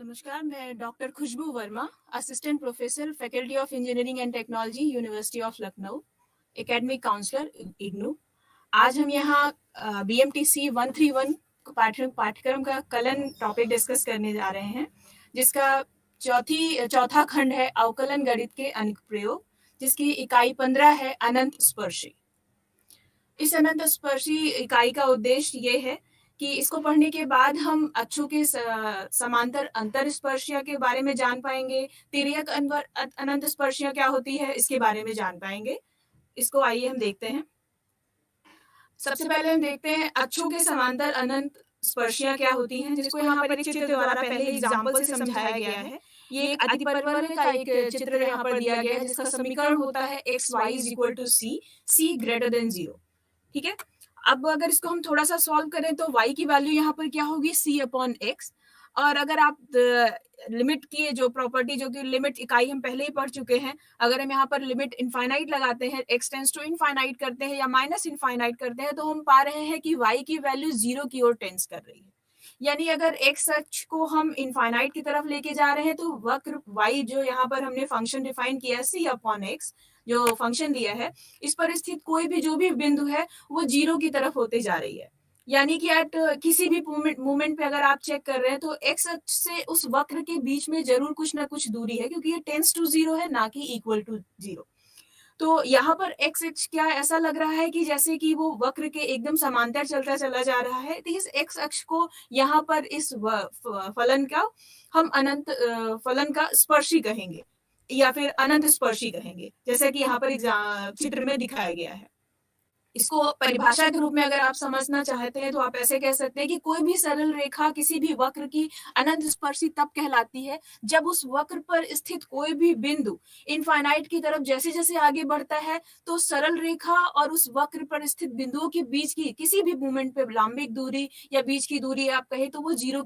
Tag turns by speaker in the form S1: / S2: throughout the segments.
S1: नमस्कार, मैं doctor Khushboo Verma, assistant professor, faculty of engineering and technology, university of Lucknow, academic counsellor, IGNOU. आज हम यहाँ BMTC 131 पाठ्यक्रम का कलन टॉपिक डिस्कस करने जा रहे हैं, जिसका चौथा खंड है अवकलन गणित के अनुप्रयोग, जिसकी इकाई 15 है अनंत स्पर्शी। इस अनंत स्पर्शी इकाई का उद्देश्य ये है कि इसको पढ़ने के बाद हम अक्षों के समांतर अंतर स्पर्शियां के बारे में जान पाएंगे, तिर्यक अनंत स्पर्शियां क्या होती है इसके बारे में जान पाएंगे। इसको आइए हम देखते हैं। सबसे पहले हम देखते हैं अक्षों के समांतर अनंत स्पर्शियां क्या होती हैं, जिसको यहाँ पर एक चित्र द्वारा पहले एग्जाम्पल से समझाया गया है। ये एक अतिपरवलय का एक चित्र यहाँ पर दिया गया है, जिसका समीकरण होता है xy = c greater than 0। ठीक है, अब अगर इसको हम थोड़ा सा सॉल्व करें तो y की वैल्यू यहाँ पर क्या होगी, c/x। और अगर आप लिमिट की जो प्रॉपर्टी, जो कि लिमिट इकाई हम पहले ही पढ़ चुके हैं, अगर हम यहाँ पर लिमिट इनफाइनाइट लगाते हैं, x टेंड्स टू इनफाइनाइट करते हैं या माइनस इनफाइनाइट करते हैं, तो हम पा रहे हैं कि y की वैल्यू 0 की ओर टेंड्स कर रही है। यानी अगर x अक्ष को हम इनफाइनाइट की तरफ लेके जा रहे हैं तो वक्र y, जो यहाँ पर हमने फंक्शन डिफाइन किया c/x, जो फंक्शन दिया है, इस पर स्थित कोई भी जो भी बिंदु है वो 0 की तरफ होते जा रही है। यानी कि एट किसी भी मोमेंट पे अगर आप चेक कर रहे हैं तो x अक्ष से उस वक्र के बीच में जरूर कुछ ना कुछ दूरी है, क्योंकि ये टेंड्स टू 0 है, ना कि इक्वल टू 0। तो यहाँ पर x अक्ष क्या ऐसा लग रहा है कि जैसे कि वो वक्र के एकदम समांतर चलता चला जा रहा है। तो इस x अक्ष को यहाँ पर इस फलन का हम अनंत फलन का स्पर्शी कहेंगे या फिर अनंत स्पर्शी कहेंगे, जैसा कि यहाँ पर चित्र में दिखाया गया है। इसको परिभाषा के रूप में अगर आप समझना चाहते हैं तो आप ऐसे कह सकते हैं कि कोई भी सरल रेखा किसी भी वक्र की अनंत स्पर्शी तब कहलाती है जब उस वक्र पर स्थित कोई भी बिंदु इनफाइनाइट की तरफ जैसे जैसे आगे बढ़ता है तो सरल रेखा और उस वक्र पर स्थित बिंदुओं के बीच की किसी भी मोमेंट पे लंबिक दूरी या बीच की दूरी आप कहे तो वो 0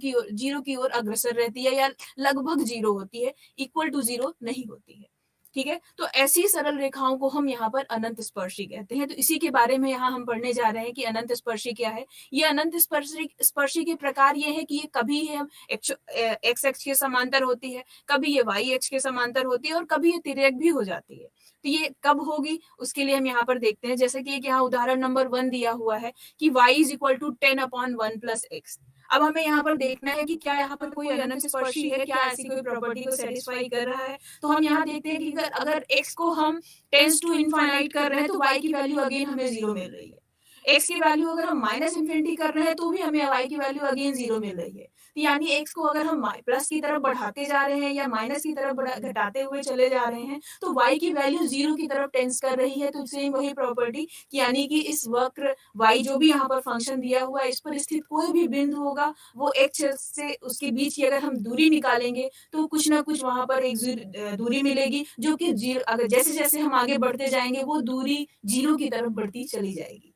S1: की ओर अग्रसर रहती है या लगभग 0 होती है, इक्वल टू 0 नहीं होती है। ठीक है, तो ऐसी सरल रेखाओं को हम यहाँ पर अनंत स्पर्शी कहते हैं। तो इसी के बारे में यहाँ हम पढ़ने जा रहे हैं कि अनंत स्पर्शी क्या है। ये अनंत स्पर्शी के प्रकार ये है कि ये कभी हम x अक्ष के समांतर होती है, कभी ये y अक्ष के समांतर होती है और कभी ये तिर्यक भी हो जाती है। तो ये कब होगी उसके लिए हम यहाँ पर देखते हैं, जैसे कि यहाँ उदाहरण नंबर 1 दिया हुआ है कि y = 10/1 + x। अब हमें यहाँ पर देखना है कि क्या यहाँ पर कोई अनंत स्पर्शी है, क्या ऐसी कोई प्रॉपर्टी को सेटिस्फाई कर रहा है। तो हम यहाँ देखते हैं कि अगर x को हम टेंड्स टू इनफाइनाइट कर रहे हैं तो y की वैल्यू अगेन हमें 0 मिल रही है। x की वैल्यू अगर हम माइनस इन्फिनिटी कर रहे हैं तो भी हमें y की वैल्यू अगेन 0 मिल रही है। तो यानी x को अगर हम प्लस की तरफ बढ़ाते जा रहे हैं या माइनस की तरफ घटाते हुए चले जा रहे हैं तो y की वैल्यू 0 की तरफ टेंड्स कर रही है। तो सेम वही प्रॉपर्टी, यानी कि इस वक्र y जो भी यहाँ पर फंक्शन दिया हुआ है, इस पर स्थित कोई भी बिंदु होगा, वो x से उसके बीच की अगर हम दूरी निकालेंगे तो कुछ ना कुछ वहां पर एक दूरी मिलेगी, जो कि 0, अगर जैसे जैसे हम आगे बढ़ते जाएंगे वो दूरी 0 की तरफ बढ़ती चली जाएगी।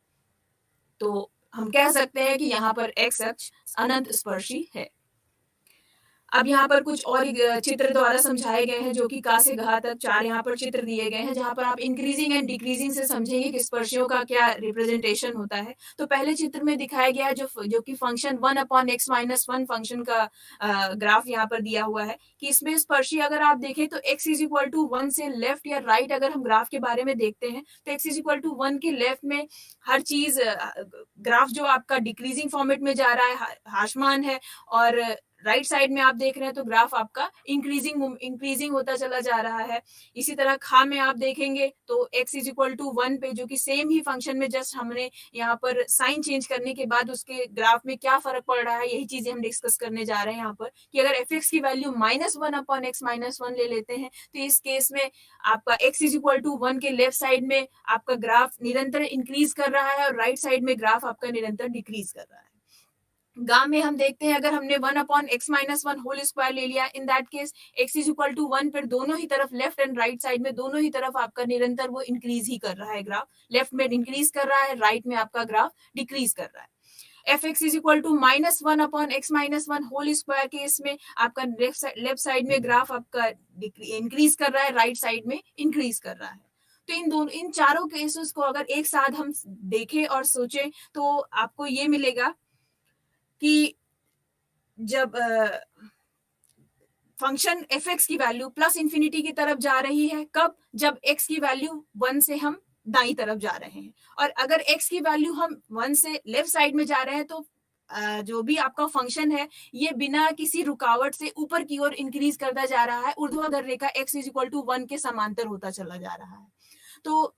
S1: तो हम कह सकते हैं कि यहाँ पर x अक्ष अनंत स्पर्शी है। अब यहाँ पर कुछ और चित्र द्वारा समझाए गए हैं, जो कि का से घा तक 4 यहाँ पर चित्र दिए गए हैं, जहाँ पर आप इंक्रीजिंग एंड डिक्रीजिंग से समझेंगे कि स्पर्शियों का क्या रिप्रेजेंटेशन होता है। तो पहले चित्र में दिखाया गया है जो कि फंक्शन 1/x - 1 फंक्शन का ग्राफ यहाँ पर दिया हुआ है कि इसमें स्पर्शी अगर आप देखें तो x = 1 से लेफ्ट या राइट अगर हम ग्राफ के बारे में देखते हैं तो x = 1 के लेफ्ट में हर चीज ग्राफ जो आपका डिक्रीजिंग फॉर्मेट में जा रहा है, ह्रासमान है, और राइट साइड में आप देख रहे हैं तो ग्राफ आपका इंक्रीजिंग होता चला जा रहा है। इसी तरह खा में आप देखेंगे तो x = 1 पे, जो कि सेम ही फंक्शन में जस्ट हमने यहाँ पर साइन चेंज करने के बाद उसके ग्राफ में क्या फर्क पड़ रहा है, यही चीजें हम डिस्कस करने जा रहे हैं यहाँ पर कि अगर f(x) की वैल्यू -1/x - 1 ले लेते हैं तो इस केस में आपका x = 1 के लेफ्ट साइड में आपका ग्राफ निरंतर इंक्रीज कर रहा है और राइट साइड में ग्राफ आपका निरंतर डिक्रीज कर रहा है। गा में हम देखते हैं अगर हमने 1/x - 1 होल स्क्वायर ले लिया, इन दैट केस x = 1 पर दोनों ही तरफ लेफ्ट एंड राइट साइड में दोनों ही तरफ आपका निरंतर वो इंक्रीज ही कर रहा है, ग्राफ लेफ्ट में इंक्रीज कर रहा है, राइट में आपका ग्राफ डिक्रीज कर रहा है। fx = -1/x - 1 whole square case में आपका लेफ्ट साइड में ग्राफ आपका इंक्रीज कर रहा है, राइट साइड में इंक्रीज कर रहा है। तो इन चारों केसेस को अगर एक साथ हम देखें और सोचें तो आपको ये मिलेगा कि जब फंक्शन एफ एक्स की वैल्यू प्लस इन्फिनिटी की तरफ जा रही है, कब? जब एक्स की वैल्यू 1 से हम दाई तरफ जा रहे हैं, और अगर एक्स की वैल्यू हम 1 से लेफ्ट साइड में जा रहे हैं तो जो भी आपका फंक्शन है ये बिना किसी रुकावट से ऊपर की ओर इंक्रीज करता जा रहा है, ऊर्ध्वाधर रेखा x इज इक्वल टू 1 के समांतर होता चला जा रहा है। तो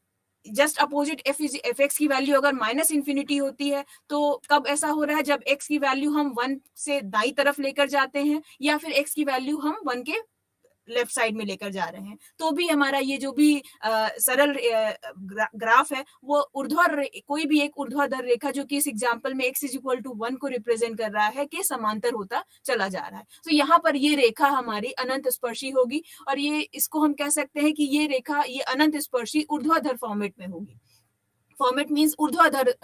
S1: जस्ट अपोजिट एफ एक्स की वैल्यू अगर माइनस इन्फिनिटी होती है तो कब ऐसा हो रहा है? जब एक्स की वैल्यू हम 1 से दाई तरफ लेकर जाते हैं, या फिर एक्स की वैल्यू हम 1 के लेफ्ट साइड में लेकर जा रहे हैं, तो भी हमारा ये जो भी सरल ग्राफ है वो कोई भी एक ऊर्ध्वाधर रेखा जो कि इस एग्जांपल में x इज इक्वल टू 1 को रिप्रेजेंट कर रहा है के समांतर होता चला जा रहा है। तो यहाँ पर ये रेखा हमारी अनंत स्पर्शी होगी, और ये इसको हम कह सकते हैं कि ये रेखा ये अनंत स्पर्शी ऊर्ध्वाधर फॉर्मेट में होगी। फॉर्मेट मींस ऊर्ध्वाधर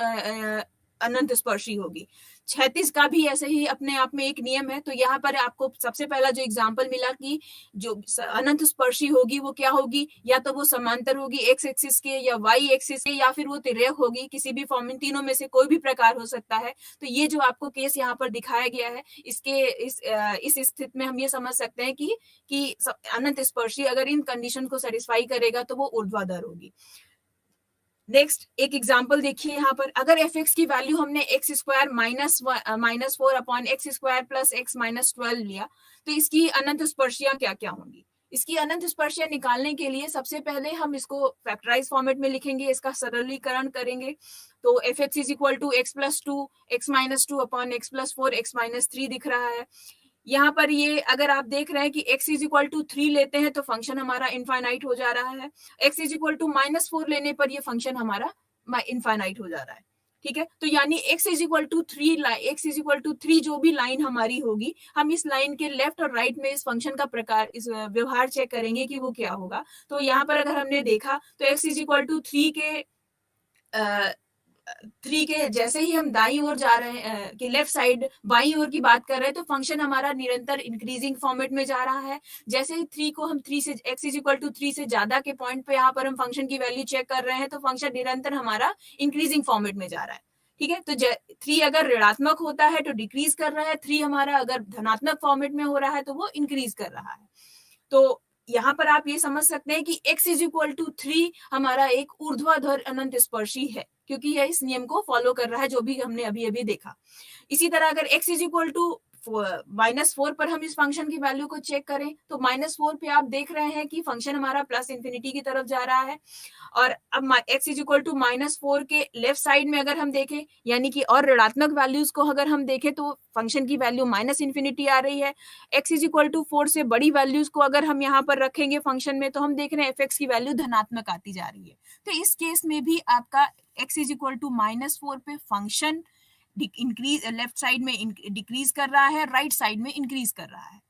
S1: अनंत स्पर्शी होगी। क्षैतिज का भी ऐसे ही अपने आप में एक नियम है। तो यहाँ पर आपको सबसे पहला जो एग्जांपल मिला कि जो अनंत स्पर्शी होगी वो क्या होगी, या तो वो समांतर होगी एक्स एक्सिस के या वाई एक्सिस के, या फिर वो तिर्यक होगी, किसी भी फॉर्म में तीनों में से कोई भी प्रकार हो सकता है। तो ये जो आपको केस यहाँ पर दिखाया गया है, इसके इस स्थिति में हम ये समझ सकते हैं कि अनंत स्पर्शी अगर इन कंडीशन को सेटिस्फाई करेगा तो वो ऊर्ध्वाधर होगी। नेक्स्ट एक एग्जांपल देखिए यहाँ पर, अगर एफ एक्स की वैल्यू हमने x square minus 4 upon x square plus x minus 12 लिया, तो इसकी अनंत स्पर्शियां क्या क्या होंगी? इसकी अनंत स्पर्शियां निकालने के लिए सबसे पहले हम इसको फैक्टराइज फॉर्मेट में लिखेंगे, इसका सरलीकरण करेंगे। तो f x is equal to x plus 2 x minus 2 upon x plus 4 x minus 3 दिख रहा है। यहाँ पर ये अगर आप देख रहे हैं कि x इज इक्वल टू 3 लेते हैं तो फंक्शन हमारा इनफाइनाइट हो जा रहा है, x is equal to minus 4 लेने पर ये फंक्शन हमारा इनफाइनाइट हो जा रहा है। ठीक है, तो यानी x इज इक्वल टू 3 जो भी लाइन हमारी होगी, हम इस लाइन के लेफ्ट और राइट में इस फंक्शन का प्रकार, इस व्यवहार चेक करेंगे कि वो क्या होगा। तो यहाँ पर अगर हमने देखा तो x इज इक्वल टू 3 के जैसे ही हम दाई ओर जा रहे हैं कि लेफ्ट साइड बाई ओर की बात कर रहे हैं, तो फंक्शन हमारा निरंतर इंक्रीजिंग फॉर्मेट में जा रहा है। जैसे ही 3 को हम 3 से x इज इक्वल टू 3 से ज्यादा के पॉइंट पे यहाँ पर हम फंक्शन की वैल्यू चेक कर रहे हैं, तो फंक्शन निरंतर हमारा इंक्रीजिंग फॉर्मेट में जा रहा है। ठीक है, तो 3 अगर ऋणात्मक होता है तो डिक्रीज कर रहा है, 3 हमारा अगर धनात्मक फॉर्मेट में हो रहा है तो वो इंक्रीज कर रहा है। तो यहाँ पर आप ये समझ सकते हैं कि x इज इक्वल टू 3 हमारा एक ऊर्ध्वाधर अनंत स्पर्शी है, क्योंकि यह इस नियम को फॉलो कर रहा है जो भी हमने अभी अभी देखा। इसी तरह अगर x इज इक्वल टू -4 पर हम इस फंक्शन की वैल्यू को चेक करें तो -4 पे आप देख रहे हैं कि फंक्शन हमारा प्लस इंफिनिटी की तरफ जा रहा है। और अब x इज इक्वल टू -4 के लेफ्ट साइड में अगर हम देखें, यानी कि और ऋणात्मक वैल्यूज को अगर हम देखें तो फंक्शन की वैल्यू माइनस इंफिनिटी आ रही है। x इज इक्वल टू 4 से बड़ी वैल्यूज को अगर हम यहाँ पर रखेंगे फंक्शन में, तो हम देख रहे हैं f की वैल्यू धनात्मक आती जा रही है। तो इस केस में भी आपका x इज इक्वल टू -4 पे फंक्शन इंक्रीज, लेफ्ट साइड में डिक्रीज कर रहा है, राइट साइड में इंक्रीज कर रहा है।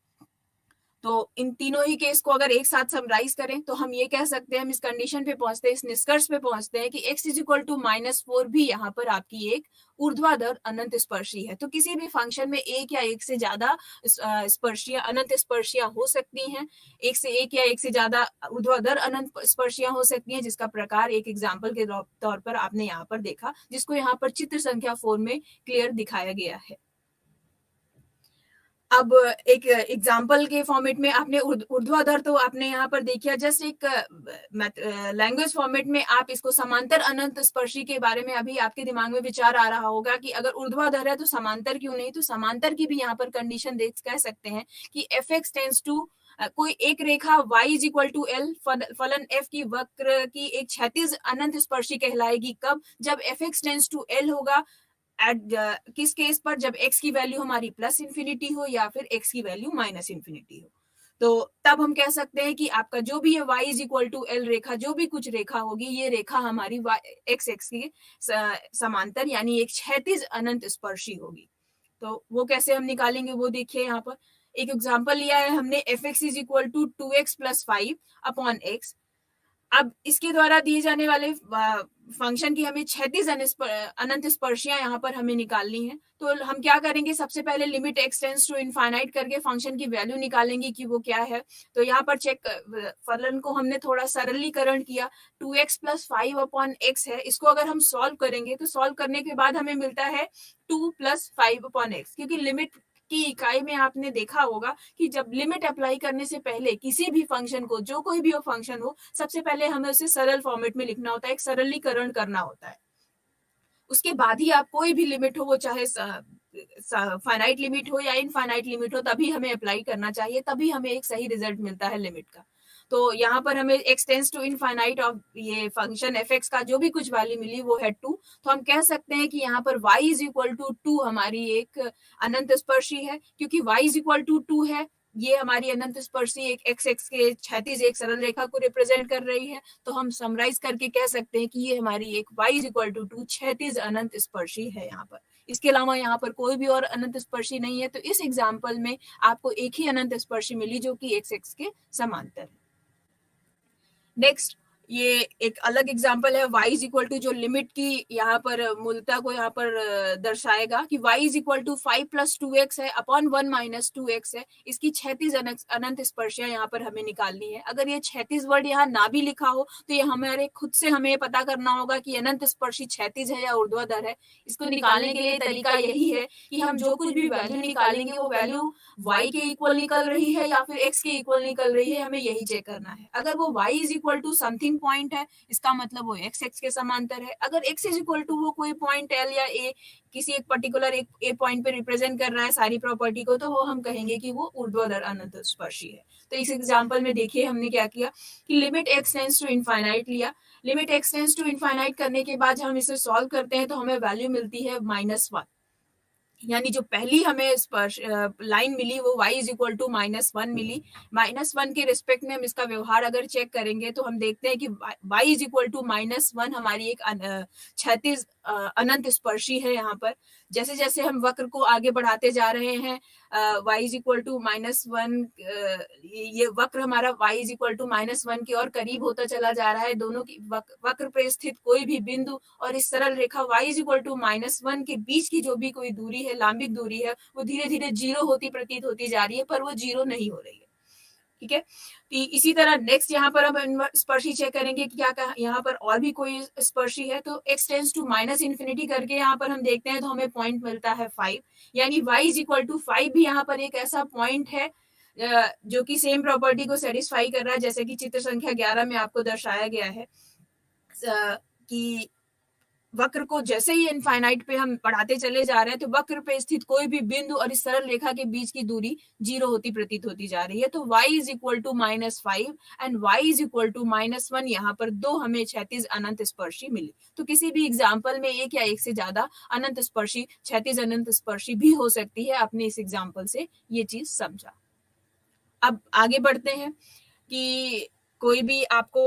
S1: तो इन तीनों ही केस को अगर एक साथ समराइज करें तो हम ये कह सकते हैं, हम इस कंडीशन पे पहुंचते हैं, इस निष्कर्ष पे पहुंचते हैं कि x इज इक्वल टू -4 भी यहाँ पर आपकी एक ऊर्ध्वाधर अनंत स्पर्शी है। तो किसी भी फंक्शन में एक या एक से ज्यादा स्पर्शियां, अनंत स्पर्शियां हो सकती हैं, एक से एक या एक से ज्यादा ऊर्ध्वाधर अनंत स्पर्शियां हो सकती हैं, जिसका प्रकार एक एग्जाम्पल के तौर पर आपने यहाँ पर देखा, जिसको यहाँ पर चित्र संख्या 4 में क्लियर दिखाया गया है। अब एक एग्जाम्पल के फॉर्मेट में आपने ऊर्ध्वाधर तो आपने यहाँ पर देखिए, जस्ट एक लैंग्वेज फॉर्मेट में आप इसको समांतर अनंत स्पर्शी के बारे में अभी आपके दिमाग में विचार आ रहा होगा कि अगर ऊर्ध्वाधर है तो समांतर क्यों नहीं। तो समांतर की भी यहाँ पर कंडीशन देख कह सकते हैं कि एफ एक्स टेंस टू कोई एक रेखा y is equal to L फलन f की वक्र की एक क्षैतिज अनंत स्पर्शी कहलाएगी। कब? जब f x tends to L होगा एट किस केस पर? जब x की वैल्यू हमारी प्लस इंफिनिटी हो या फिर x की वैल्यू माइनस इंफिनिटी हो। तो तब हम कह सकते हैं कि आपका जो भी है y is equal to L रेखा, जो भी कुछ रेखा होगी, ये रेखा हमारी x एक्स की समांतर यानी एक क्षैतिज अनंत स्पर्शी होगी। तो वो कैसे हम निकालेंगे वो देखिए, यहाँ पर एक एग्जाम्पल लिया है हमने, f x is equal to 2x plus 5 upon x। अब इसके द्वारा दिए जाने वाले फंक्शन की हमें क्षैतिज अनंत स्पर्शियां यहाँ पर हमें निकालनी है। तो हम क्या करेंगे, सबसे पहले limit x tends to infinite करके फंक्शन की वैल्यू निकालेंगे कि वो क्या है। तो यहाँ पर चेक फलन को हमने थोड़ा सरलीकरण किया, 2x प्लस 5 अपॉन x है, इसको अगर हम सॉल्व करेंगे तो सॉल्व करने के बाद हमें मिलता है 2 प्लस 5 अपॉन x, क्योंकि लिमिट की इकाई में आपने देखा होगा कि जब लिमिट अप्लाई करने से पहले किसी भी फंक्शन को, जो कोई भी वो फंक्शन हो, सबसे पहले हमें उसे सरल फॉर्मेट में लिखना होता है, एक सरलीकरण करना होता है। उसके बाद ही आप कोई भी लिमिट हो, वो चाहे फाइनाइट लिमिट हो या इनफाइनाइट लिमिट हो, तभी हमें अप्लाई करना चाहिए, तभी हमें एक सही रिजल्ट मिलता है लिमिट का। तो यहाँ पर हमें x tends to infinite of ये फंक्शन f(x) का जो भी कुछ वैल्यू मिली वो है 2, तो हम कह सकते हैं कि यहाँ पर y इज इक्वल टू 2 हमारी एक अनंत स्पर्शी है, क्योंकि y इज इक्वल टू 2 है, ये हमारी अनंत स्पर्शी एक x के क्षैतिज एक सरल रेखा को रिप्रेजेंट कर रही है। तो हम समराइज करके कह सकते हैं कि ये हमारी एक y इज इक्वल टू 2 क्षैतिज अनंत स्पर्शी है यहाँ पर। इसके अलावा यहाँ पर कोई भी और अनंत स्पर्शी नहीं है। तो इस एग्जाम्पल में आपको एक ही अनंत स्पर्शी मिली जो कि x के समांतर है। नेक्स्ट, ये एक अलग एग्जाम्पल है y इज इक्वल टू, जो लिमिट की यहाँ पर मूलता को यहाँ पर दर्शाएगा कि y is equal to 5 plus 2x है अपॉन 1 माइनस 2x है। इसकी क्षैतिज अनंत स्पर्शियां यहाँ पर हमें निकालनी है। अगर ये क्षैतिज वर्ड यहाँ ना भी लिखा हो तो ये हमारे खुद से हमें पता करना होगा कि अनंत स्पर्शी क्षैतिज है या ऊर्ध्वाधर है। इसको निकालने के लिए तरीका यही है कि हम जो कुछ भी वैल्यू निकालेंगे वो वैल्यू y के इक्वल निकल रही है या फिर x के इक्वल निकल रही है, हमें यही चेक करना है। अगर वो y is equal to something point है, इसका मतलब वो x के समांतर है। अगर x इज इक्वल टू वो कोई पॉइंट l या a किसी एक पर्टिकुलर एक ए पॉइंट पे रिप्रेजेंट कर रहा है सारी प्रॉपर्टी को, तो वो हम कहेंगे कि वो ऊर्ध्वाधर अनंत स्पर्शी है। तो इस एग्जांपल में देखिए हमने क्या किया कि limit x tends to infinite लिया। Limit x tends to infinite करने के बाद हम इसे सॉल्व करते हैं तो हमें वैल्यू मिलती है -1, यानी जो पहली हमें लाइन मिली वो y इज इक्वल टू -1 मिली। -1 के रिस्पेक्ट में हम इसका व्यवहार अगर चेक करेंगे तो हम देखते हैं कि y इज इक्वल टू -1 हमारी एक क्षैतिज अनंत स्पर्शी है। यहाँ पर जैसे जैसे हम वक्र को आगे बढ़ाते जा रहे हैं y इज इक्वल टू -1, ये वक्र हमारा y इज इक्वल टू -1 की और करीब होता चला जा रहा है। दोनों की वक्र पे स्थित कोई भी बिंदु और इस सरल रेखा y इज इक्वल टू -1 के बीच की जो भी कोई दूरी है, लांबिक दूरी है, वो धीरे धीरे 0 होती प्रतीत होती जा रही है, पर वो 0 नहीं हो रही है। ठीक है, तो इसी तरह नेक्स्ट यहाँ पर हम स्पर्शी चेक करेंगे कि क्या यहाँ पर और भी कोई स्पर्शी है। तो x टेंड्स टू -इन्फिनिटी करके यहाँ पर हम देखते हैं तो हमें पॉइंट मिलता है 5, यानी y इज इक्वल टू 5 भी यहाँ पर एक ऐसा पॉइंट है जो कि सेम प्रॉपर्टी को सेटिस्फाई कर रहा है, जैसे कि चित्र संख्या 11 में आपको दर्शाया गया है कि वक्र को जैसे ही इनफाइनाइट पे हम बढ़ाते चले जा रहे हैं तो वक्र पे स्थित कोई भी बिंदु और इस सरल रेखा के बीच की दूरी 0 होती प्रतीत होती जा रही है। तो y is equal to -5 and y is equal to -1, यहाँ पर दो हमें क्षैतिज अनंत स्पर्शी मिली। तो किसी भी एग्जाम्पल में एक या एक से ज्यादा अनंत स्पर्शी, क्षैतिज अनंत स्पर्शी भी हो सकती है। आपने इस एग्जाम्पल से ये चीज समझा। अब आगे बढ़ते हैं कि कोई भी आपको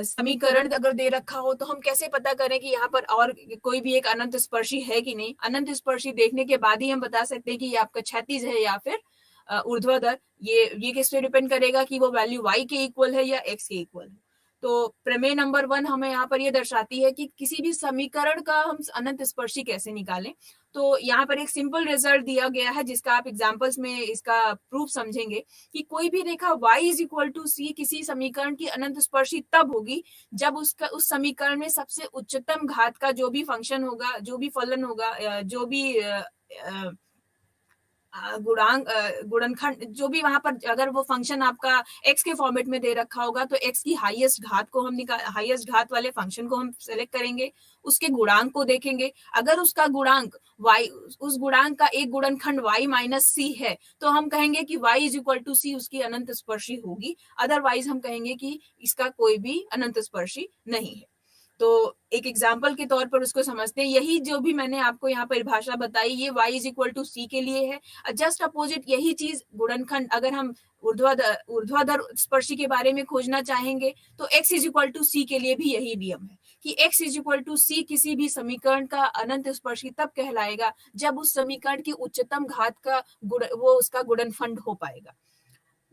S1: समीकरण अगर दे रखा हो तो हम कैसे पता करें कि यहाँ पर और कोई भी एक अनंत स्पर्शी है कि नहीं। अनंत स्पर्शी देखने के बाद ही हम बता सकते हैं कि ये आपका क्षैतिज है या फिर ऊर्ध्वाधर। ये किस पे डिपेंड करेगा कि वो वैल्यू y के इक्वल है या x के इक्वल है। तो प्रमेय नंबर 1 हमें यहाँ पर ये दर्शाती है कि किसी भी समीकरण का हम अनंत स्पर्शी कैसे निकालें। तो यहाँ पर एक सिंपल रिजल्ट दिया गया है जिसका आप एग्जाम्पल्स में इसका प्रूफ समझेंगे कि कोई भी रेखा y is equal to c किसी समीकरण की अनंत स्पर्शी तब होगी जब उसका उस समीकरण में सबसे उच्चतम घात का जो भी फंक्शन होगा, जो भी फलन होगा, जो भी गुणनखंड, जो भी वहां पर अगर वो फंक्शन आपका x के फॉर्मेट में दे रखा होगा तो x की हाईएस्ट घात को हम हाईएस्ट घात वाले फंक्शन को हम सेलेक्ट करेंगे, उसके गुणांक को देखेंगे। अगर उसका गुणांक y, उस गुणांक का एक गुणनखंड y माइनस c है तो हम कहेंगे कि y is equal to c उसकी अनंत स्पर्शी होगी। अदरवाइज हम कहेंगे कि इसका कोई भी अनंत स्पर्शी नहीं है। तो एक एग्जाम्पल के तौर पर उसको समझते हैं। यही जो भी मैंने आपको यहाँ परिभाषा बताई ये y is equal to c के लिए है। जस्ट अपोजिट यही चीज गुणनखंड, अगर हम ऊर्ध्वाधर स्पर्शी के बारे में खोजना चाहेंगे तो x is equal to c के लिए भी यही नियम है कि x is equal to c किसी भी समीकरण का अनंत स्पर्शी तब कहलाएगा जब उस समीकरण की उच्चतम घात का वो उसका गुणनफंड हो पाएगा।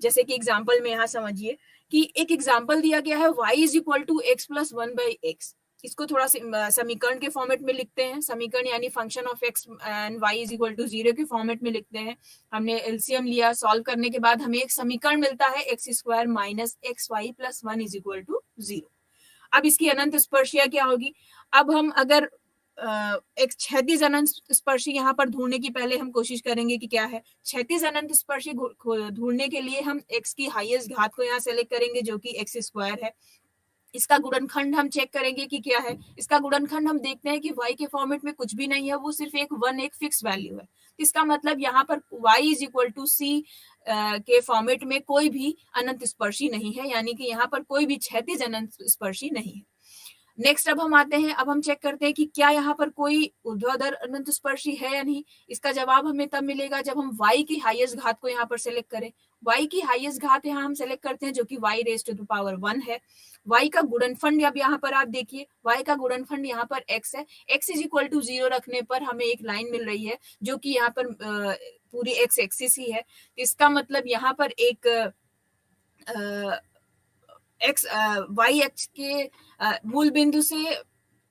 S1: जैसे कि एग्जाम्पल में यहाँ समझिए कि एक एग्जाम्पल दिया गया है y is equal to x plus 1/x। इसको थोड़ा समीकरण के फॉर्मेट में लिखते हैं। समीकरण यानी function of x and y is equal to 0 के फॉर्मेट में लिखते हैं। हमने एलसीएम लिया, सॉल्व करने के बाद हमें एक समीकरण मिलता है x square minus xy plus 1 is equal to 0। अब इसकी अनंत स्पर्शिया क्या होगी। अब हम अगर एक क्षैतिज अनंत स्पर्शी यहाँ पर ढूंढने की पहले हम कोशिश करेंगे कि क्या है। क्षैतिज अनंत स्पर्शी ढूंढने के लिए हम x की हाईएस्ट घात को यहाँ सेलेक्ट करेंगे जो कि x स्क्वायर है। इसका गुणनखंड हम चेक करेंगे कि क्या है। इसका गुणनखंड हम देखते हैं कि y के फॉर्मेट में कुछ भी नहीं है, वो सिर्फ एक फिक्स वैल्यू है। इसका मतलब यहाँ पर y is equal to c के फॉर्मेट में कोई भी अनंत स्पर्शी नहीं है, यानी कि यहाँ पर कोई भी क्षैतिज अनंत स्पर्शी नहीं है। नेक्स्ट अब हम आते हैं, अब हम चेक करते हैं कि क्या यहाँ पर कोई ऊर्ध्वाधर अनंत स्पर्शी है या नहीं। इसका जवाब हमें तब मिलेगा जब हम y की हाईएस्ट घात को यहाँ पर सेलेक्ट करें। y की हाईएस्ट घात यहाँ हम सेलेक्ट करते हैं जो कि y raised to the power 1 है। y का गुणनफंड अब यहाँ पर आप देखिए, y का गुणनफंड यहाँ पर x है। x इज इक्वल टू 0 रखने पर हमें एक लाइन मिल रही है जो कि यहाँ पर पूरी x एक्सिस ही है। इसका मतलब यहाँ पर एक y एक्स के मूल बिंदु से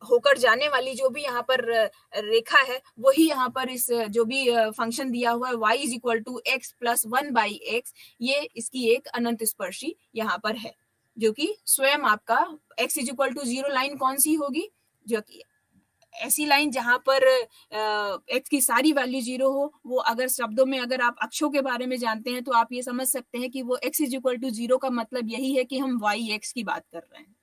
S1: होकर जाने वाली जो भी यहाँ पर रेखा है वही यहाँ पर इस जो भी फंक्शन दिया हुआ है y is equal to x plus 1/x, ये इसकी एक अनंत स्पर्शी यहाँ पर है, जो कि स्वयं आपका x is equal to 0 line कौन सी होगी, जो कि ऐसी लाइन जहां पर x की सारी वैल्यू 0 हो। वो अगर शब्दों में अगर आप अक्षों के बारे में जानते हैं तो आप ये समझ सकते हैं कि वो x इज इक्वल टू 0 का मतलब यही है कि हम y x की बात कर रहे हैं।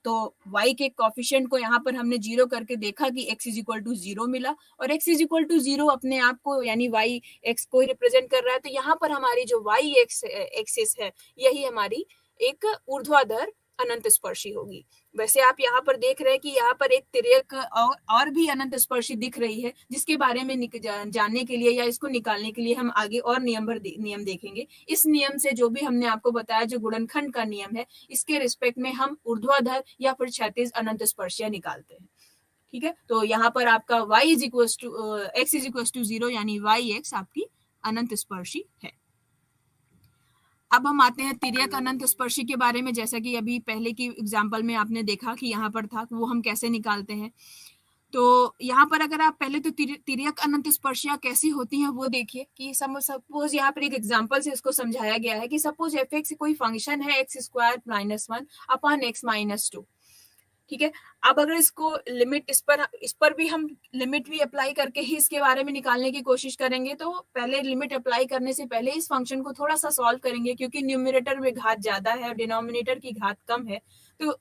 S1: तो y के कोफिशिएंट को यहाँ पर हमने 0 करके देखा कि x इज इक्वल टू 0 मिला, और x इज इक्वल टू 0 अपने आप को यानी y x को रिप्रेजेंट कर रहा है। तो यहाँ पर हमारी जो y एक्सिस है यही हमारी एक ऊर्ध्वाधर अनंत स्पर्शी होगी। वैसे आप यहाँ पर देख रहे हैं कि यहाँ पर एक तिर्यक और भी अनंत स्पर्शी दिख रही है, जिसके बारे में जानने के लिए या इसको निकालने के लिए हम आगे और नियम देखेंगे। इस नियम से जो भी हमने आपको बताया जो गुणनखंड का नियम है, इसके रिस्पेक्ट में हम ऊर्ध्वाधर या फिर क्षैतिज अनंत स्पर्शियां निकालते हैं। ठीक है, तो यहाँ पर आपका y is equal to x is equal to 0 यानी y x आपकी अनंत स्पर्शी है। अब हम आते हैं तिर्यक अनंत स्पर्शी के बारे में। जैसा कि अभी पहले की एग्जांपल में आपने देखा कि यहाँ पर था, वो हम कैसे निकालते हैं। तो यहाँ पर अगर आप पहले तो तिर्यक अनंत स्पर्शियां कैसी होती हैं वो देखिए कि सपोज यहाँ पर एक एग्जांपल से इसको समझाया गया है कि सपोज एफ एक्स कोई फंक्शन है x square minus 1 upon x minus 2। ठीक है, अब अगर इसको लिमिट इस पर भी हम लिमिट भी अप्लाई करके ही इसके बारे में निकालने की कोशिश करेंगे। तो पहले लिमिट अप्लाई करने से पहले इस फंक्शन को थोड़ा सा सॉल्व करेंगे, क्योंकि न्यूमरेटर में घात ज्यादा है और डिनोमिनेटर की घात कम है। तो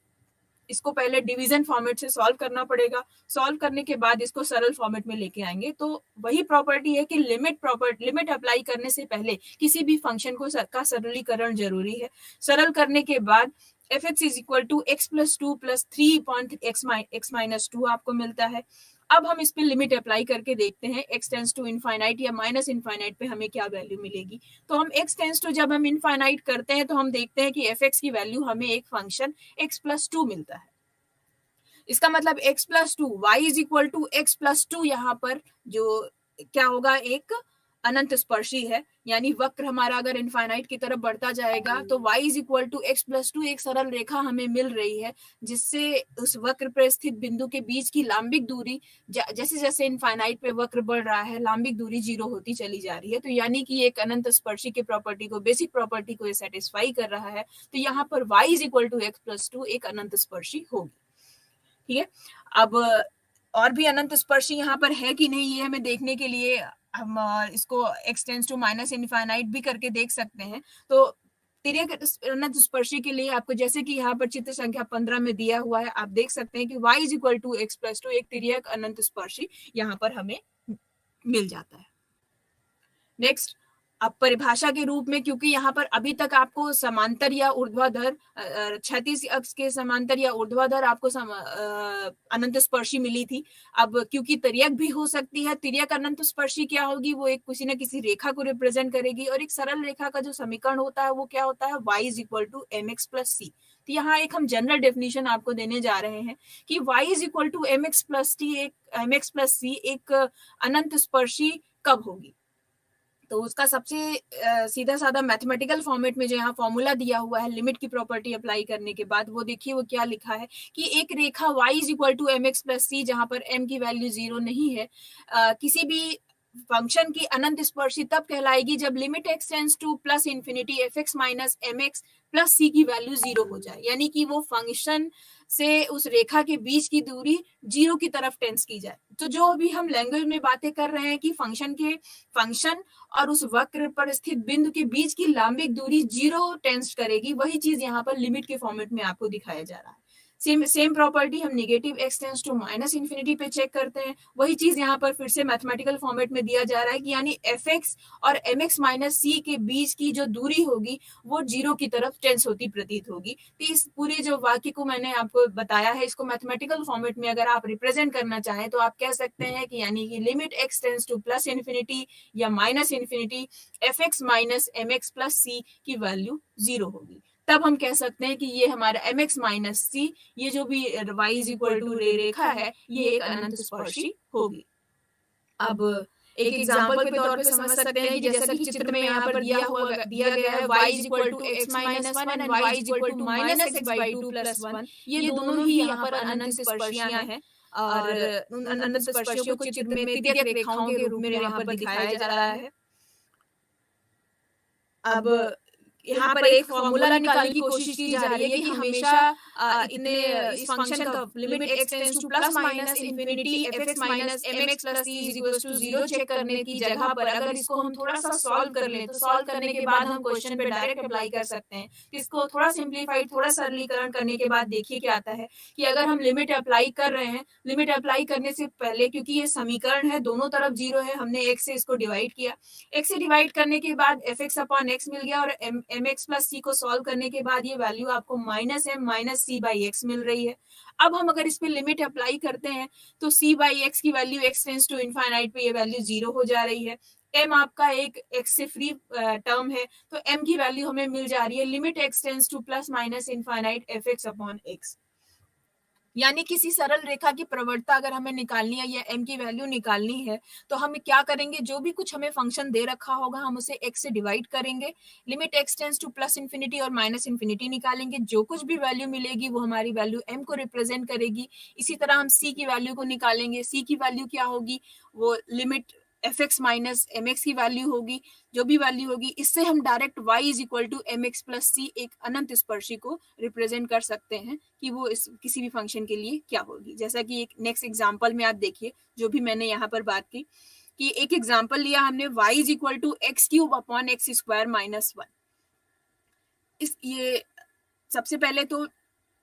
S1: इसको पहले डिवीजन फॉर्मेट से सॉल्व करना पड़ेगा। सॉल्व करने के बाद इसको सरल फॉर्मेट में लेके आएंगे। तो वही प्रॉपर्टी है कि लिमिट अप्लाई करने से पहले किसी भी फंक्शन का सरलीकरण जरूरी है। सरल करने के बाद f x is equal to x plus 2 plus 3 upon x minus 2 आपको मिलता है। अब हम इस पे लिमिट अप्लाई करके देखते हैं x टेंस टू इनफाइनाइट या माइनस इनफाइनाइट पे हमें क्या वैल्यू मिलेगी। तो हम x टेंस टू जब हम इनफाइनाइट करते हैं तो हम देखते हैं कि f(x) की वैल्यू हमें एक फंक्शन x प्लस 2 मिलता है। इसका मतलब x plus 2 y is equal to x plus 2 यहाँ पर जो क्या होगा, एक अनंत स्पर्शी है। यानी वक्र हमारा अगर इनफाइनाइट की तरफ बढ़ता जाएगा तो y is equal to x plus 2 एक सरल रेखा हमें मिल रही है, जिससे उस वक्र पर स्थित बिंदु के बीच की लांबिक दूरी जैसे जैसे इनफाइनाइट पे वक्र बढ़ रहा है लांबिक दूरी 0 होती चली जा रही है। तो यानी कि एक अनंत स्पर्शी के प्रॉपर्टी को, बेसिक प्रॉपर्टी को ये सेटिस्फाई कर रहा है। तो यहाँ पर y is equal to x plus 2 एक अनंत स्पर्शी होगी। ठीक है, अब और भी अनंत स्पर्शी यहाँ पर है कि नहीं ये हमें देखने के लिए हम इसको x tends to minus infinite भी करके देख सकते हैं। तो तिर्यक अनंत स्पर्शी के लिए आपको जैसे कि यहाँ पर चित्र संख्या 15 में दिया हुआ है, आप देख सकते हैं कि y is equal to x plus 2 एक तिर्यक अनंत स्पर्शी यहाँ पर हमें मिल जाता है। नेक्स्ट, अब परिभाषा के रूप में, क्योंकि यहाँ पर अभी तक आपको समांतर या ऊर्ध्वाधर क्षैतिज अक्ष के समांतर या ऊर्ध्वाधर आपको अनंत स्पर्शी मिली थी। अब क्योंकि तिर्यक भी हो सकती है, तिर्यक अनंत स्पर्शी क्या होगी, वो एक किसी न किसी रेखा को रिप्रेजेंट करेगी। और एक सरल रेखा का जो समीकरण होता है वो क्या होता है, y is equal to m x plus c. तो यहाँ एक हम जनरल डेफिनेशन आपको देने जा रहे हैं कि y is equal to m x plus c एक अनंत स्पर्शी कब होगी। तो उसका सबसे सीधा साधा मैथमेटिकल फॉर्मेट में जो यहाँ फॉर्मूला दिया हुआ है लिमिट की प्रॉपर्टी अप्लाई करने के बाद, वो देखिए वो क्या लिखा है कि एक रेखा y is equal to m x plus c जहाँ पर m की वैल्यू 0 नहीं है, किसी भी फंक्शन की अनंत स्पर्शी तब कहलाएगी जब limit x tends to plus infinity f x minus m x plus c की वैल्यू 0 हो जाए, यानी कि वो फंक्शन से उस रेखा के बीच की दूरी 0 की तरफ टेंस की जाए। तो जो अभी हम लैंग्वेज में बातें कर रहे हैं कि फंक्शन और उस वक्र पर स्थित बिंदु के बीच की लांबिक दूरी 0 टेंस करेगी, वही चीज यहाँ पर लिमिट के फॉर्मेट में आपको दिखाया जा रहा है। सेम प्रॉपर्टी हम negative x tends to minus infinity पे चेक करते हैं, वही चीज यहाँ पर फिर से मैथमेटिकल फॉर्मेट में दिया जा रहा है कि यानी एफ एक्स और एम एक्स माइनस सी के बीच की जो दूरी होगी वो 0 की तरफ टेंस होती प्रतीत होगी। तो इस पूरे जो वाक्य को मैंने आपको बताया है, इसको मैथमेटिकल फॉर्मेट में अगर आप रिप्रेजेंट करना चाहें तो आप कह सकते हैं कि यानी कि limit x tends to plus infinity या minus infinity f x minus m x plus c की वैल्यू 0 होगी। तब हम कह सकते हैं कि ये हमारा एम एक्स माइनस सी, ये जो भी y इज इक्वल टू रेखा है, ये एक अनंत स्पर्शी होगी। अब एक एग्जांपल के तौर पे समझ सकते हैं कि जैसा कि चित्र में यहाँ पर दिया गया है y is equal to x minus 1 and y is equal to minus x by 2 plus 1, ये दोनों ही यहाँ पर अनंत स्पर्शियां हैं और उन अनंत स्पर्शियों को चित्र में तिर्यक रेखाओं के रूप में यहाँ पर दिखाया जा रहा है। अब यहाँ पर एक फॉर्मूला निकालने की कोशिश की जा रही है कि हमेशा इतने इस फंक्शन का limit x tends to plus minus infinity f x minus m x plus c is equal to 0 check करने की जगह पर अगर इसको हम थोड़ा सा सॉल्व कर लें तो सॉल्व करने के बाद हम क्वेश्चन पे डायरेक्ट अप्लाई कर सकते हैं। इसको थोड़ा सिंप्लीफाइड, थोड़ा सरलीकरण करने के बाद देखिए क्या आता है कि अगर हम लिमिट अप्लाई कर रहे हैं, लिमिट अप्लाई करने से पहले क्योंकि ये समीकरण है दोनों तरफ 0 है, हमने x से इसको डिवाइड किया, x से डिवाइड करने के बाद एफ एक्स अपॉन एक्स मिल गया और एम एक्स प्लस सी को सॉल्व करने के बाद ये वैल्यू आपको minus m minus c by x मिल रही है। अब हम अगर इस पे लिमिट अप्लाई करते हैं तो सी बाई एक्स की value x tends to infinite पे ये वैल्यू 0 हो जा रही है। m आपका एक x से फ्री टर्म है तो m की वैल्यू हमें मिल जा रही है limit x tends to plus minus infinite F x upon x. यानी किसी सरल रेखा की प्रवणता अगर हमें निकालनी है या m की वैल्यू निकालनी है तो हम क्या करेंगे, जो भी कुछ हमें फंक्शन दे रखा होगा हम उसे x से डिवाइड करेंगे, limit x tends to plus infinity और माइनस इन्फिनिटी निकालेंगे, जो कुछ भी वैल्यू मिलेगी वो हमारी वैल्यू m को रिप्रेजेंट करेगी। इसी तरह हम c की वैल्यू को निकालेंगे, c की वैल्यू क्या होगी, वो limit f x minus m x की वैल्यू होगी, जो भी वैल्यू होगी। इससे हम direct y is equal to m x plus c एक अनंत स्पर्शी को रिप्रेजेंट कर सकते हैं कि वो इस किसी भी फंक्शन के लिए क्या होगी। जैसा कि एक नेक्स्ट एग्जांपल में आप देखिए जो भी मैंने यहाँ पर बात की कि एक एग्जांपल लिया हमने y is equal to x cube upon x square minus 1। ये सबसे पहले तो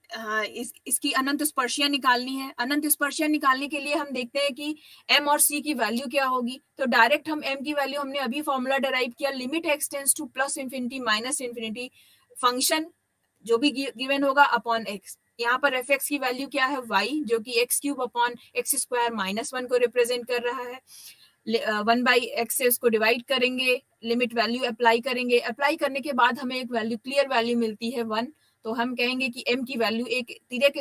S1: इसकी अनंत स्पर्शियां निकालनी है। अनंत स्पर्शियां निकालने के लिए हम देखते हैं कि m और c की वैल्यू क्या होगी, तो डायरेक्ट हम m की वैल्यू हमने अभी फॉर्मूला डेराइव किया, limit x tends to plus infinity minus infinity function जो भी गिवन होगा अपॉन x। यहाँ पर एफ एक्स की वैल्यू क्या है y, जो कि x cube upon x square minus 1 को रिप्रेजेंट कर रहा है। 1 बाई एक्स से उसको डिवाइड करेंगे, लिमिट वैल्यू अप्लाई करेंगे, अप्लाई करने के बाद हमें एक वैल्यू क्लियर वैल्यू मिलती है 1, तो हम कहेंगे कि m की वैल्यू एक तिर्यक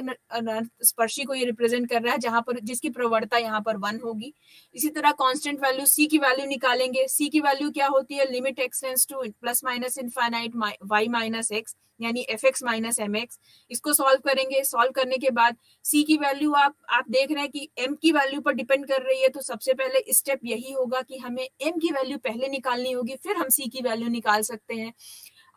S1: स्पर्शी को ये रिप्रेजेंट कर रहा है जहां पर जिसकी प्रवणता यहाँ पर 1 होगी। इसी तरह कांस्टेंट वैल्यू c की वैल्यू निकालेंगे, c की वैल्यू क्या होती है, limit x tends to plus minus infinite y minus x यानी f x minus m x. इसको सॉल्व करेंगे, सॉल्व करने के बाद c की वैल्यू आप देख रहे हैं कि m की वैल्यू पर डिपेंड कर रही है, तो सबसे पहले स्टेप यही होगा कि हमें m की वैल्यू पहले निकालनी होगी, फिर हम c की वैल्यू निकाल सकते हैं।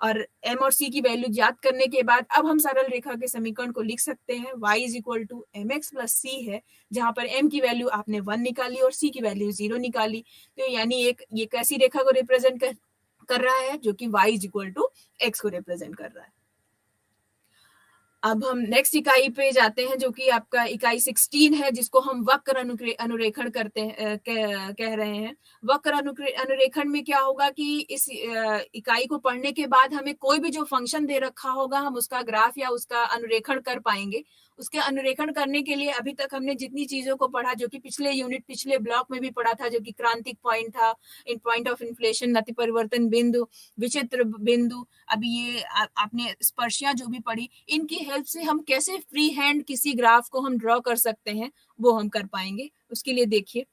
S1: और m और c की वैल्यू ज्ञात करने के बाद अब हम सरल रेखा के समीकरण को लिख सकते हैं, y is equal to m x plus c है, जहां पर m की वैल्यू आपने 1 निकाली और c की वैल्यू 0 निकाली, तो यानी ये कैसी रेखा को रिप्रेजेंट कर रहा है, जो कि y is equal to x को रिप्रेजेंट कर रहा है। अब हम नेक्स्ट इकाई पे जाते हैं जो कि आपका इकाई 16 है, जिसको हम वक्र अनुरेखण करते हैं कह रहे हैं। वक्र अनुरेखण में क्या होगा कि इस इकाई को पढ़ने के बाद हमें कोई भी जो फंक्शन दे रखा होगा हम उसका ग्राफ या उसका अनुरेखण कर पाएंगे। उसके अनुरेखण करने के लिए अभी तक हमने जितनी चीजों को पढ़ा, जो कि पिछले यूनिट पिछले ब्लॉक में भी पढ़ा था, जो कि क्रांतिक पॉइंट था, इन पॉइंट ऑफ इन्फ्लेशन, नति परिवर्तन बिंदु, विचित्र बिंदु, अभी ये आपने स्पर्शियां जो भी पढ़ी, इनकी हेल्प से हम कैसे फ्री हैंड किसी ग्राफ को हम ड्रॉ कर सकते हैं वो हम कर पाएंगे। उसके लिए देखिए,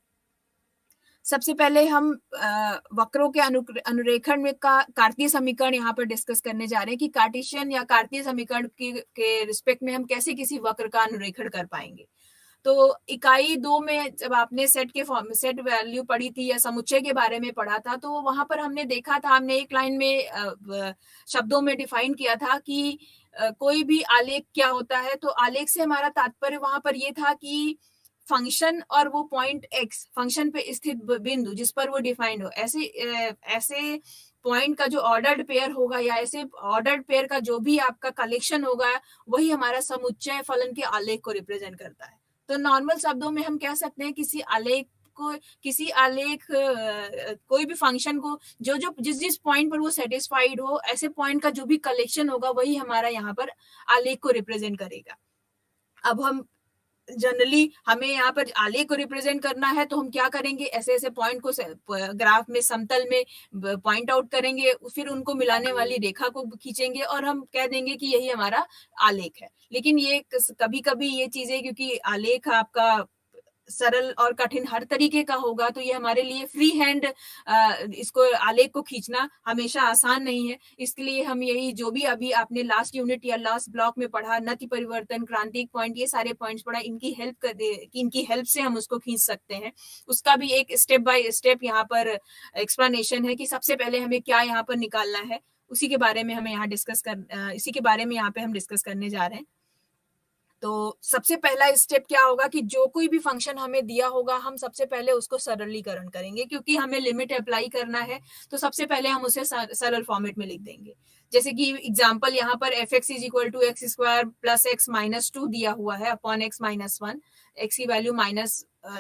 S1: सबसे पहले हम वक्रों के अनुरेखण में का कार्तीय समीकरण यहाँ पर डिस्कस करने जा रहे हैं कि कार्टेशियन या कार्तीय समीकरण के रिस्पेक्ट में हम कैसे किसी वक्र का अनुरेखण कर पाएंगे। तो इकाई 2 में जब आपने सेट के फॉर्म सेट वैल्यू पढ़ी थी या समुच्चय के बारे में पढ़ा था, तो वहां पर हमने देखा था, हमने एक लाइन में शब्दों में डिफाइन किया था कि कोई भी आलेख क्या होता है। तो आलेख से हमारा तात्पर्य वहां पर ये था कि फंक्शन और वो पॉइंट एक्स, फंक्शन पे स्थित बिंदु जिस पर वो डिफाइंड हो, ऐसे पॉइंट का जो ऑर्डर्ड पेयर होगा या ऐसे ऑर्डर्ड पेयर का जो भी आपका कलेक्शन होगा, वही हमारा समुच्चय फलन के आलेख को रिप्रेजेंट करता है। तो नॉर्मल शब्दों में हम कह सकते हैं किसी आलेख को, किसी आलेख कोई भी फंक्शन को जो जो जिस जिस पॉइंट पर वो सेटिस्फाइड हो, ऐसे पॉइंट का जो भी कलेक्शन होगा वही हमारा यहाँ पर आलेख को रिप्रेजेंट करेगा। अब हम जनरली हमें यहाँ पर आलेख को रिप्रेजेंट करना है तो हम क्या करेंगे, ऐसे ऐसे पॉइंट को ग्राफ में समतल में पॉइंट आउट करेंगे, फिर उनको मिलाने वाली रेखा को खींचेंगे और हम कह देंगे कि यही हमारा आलेख है। लेकिन ये कभी कभी ये चीजें, क्योंकि आलेख आपका सरल और कठिन हर तरीके का होगा, तो ये हमारे लिए फ्री हैंड इसको आलेख को खींचना हमेशा आसान नहीं है। इसके लिए हम यही जो भी अभी आपने लास्ट यूनिट या लास्ट ब्लॉक में पढ़ा, नति परिवर्तन, क्रांतिक पॉइंट, ये सारे पॉइंट्स पढ़ा, इनकी हेल्प से हम उसको खींच सकते हैं। उसका भी एक स्टेप बाय स्टेप यहाँ पर एक्सप्लेनेशन है कि सबसे पहले हमें क्या यहाँ पर निकालना है, उसी के बारे में हमें यहाँ इसी के बारे में यहाँ पे हम डिस्कस करने जा रहे हैं। तो सबसे पहला स्टेप क्या होगा कि जो कोई भी फंक्शन हमें दिया होगा, हम सबसे पहले उसको सरलीकरण करेंगे, क्योंकि हमें लिमिट अप्लाई करना है। तो सबसे पहले हम उसे सरल फॉर्मेट में लिख देंगे। जैसे कि एग्जांपल यहाँ पर f x is equal to x square plus x minus 2 दिया हुआ है अपॉन एक्स माइनस 1। एक्स की वैल्यू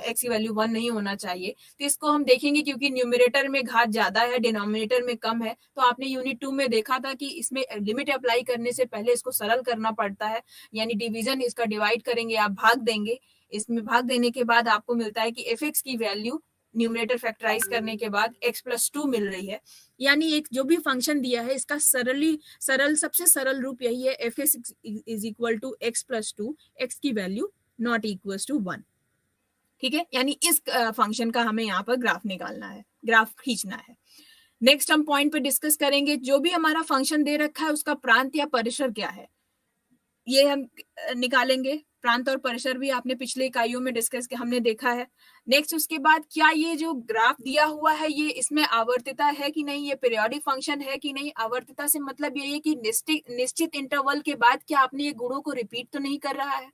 S1: एक्स की वैल्यू 1 नहीं होना चाहिए। तो इसको हम देखेंगे, क्योंकि न्यूमरेटर में घात ज्यादा है, डिनोमिनेटर में कम है। तो आपने यूनिट 2 में देखा था कि इसमें लिमिट अप्लाई करने से पहले इसको सरल करना पड़ता है, यानी डिवीजन, इसका डिवाइड करेंगे, आप भाग देंगे। इसमें भाग देने के बाद आपको मिलता है कि एफ एक्स की वैल्यू न्यूमरेटर फैक्टराइज करने के बाद x प्लस 2 मिल रही है। यानी एक जो भी फंक्शन दिया है, इसका सबसे सरल रूप यही है, f x is equal to x plus 2, x की वैल्यू नॉट इक्वल टू 1। ठीक है, यानी इस फंक्शन का हमें यहाँ पर ग्राफ निकालना है, ग्राफ खींचना है। नेक्स्ट हम पॉइंट पे डिस्कस करेंगे, जो भी हमारा फंक्शन दे रखा है उसका प्रांत या परिसर क्या है, ये हम निकालेंगे। प्रांत और परिसर भी आपने पिछले इकाइयों में डिस्कस किया, हमने देखा है। नेक्स्ट उसके बाद क्या ये जो ग्राफ दिया हुआ है, ये इसमें आवर्तता है कि नहीं, ये पीरियोडिक फंक्शन है कि नहीं। आवर्तता से मतलब ये है कि निश्चित इंटरवल के बाद क्या आपने ये गुणों को रिपीट तो नहीं कर रहा है।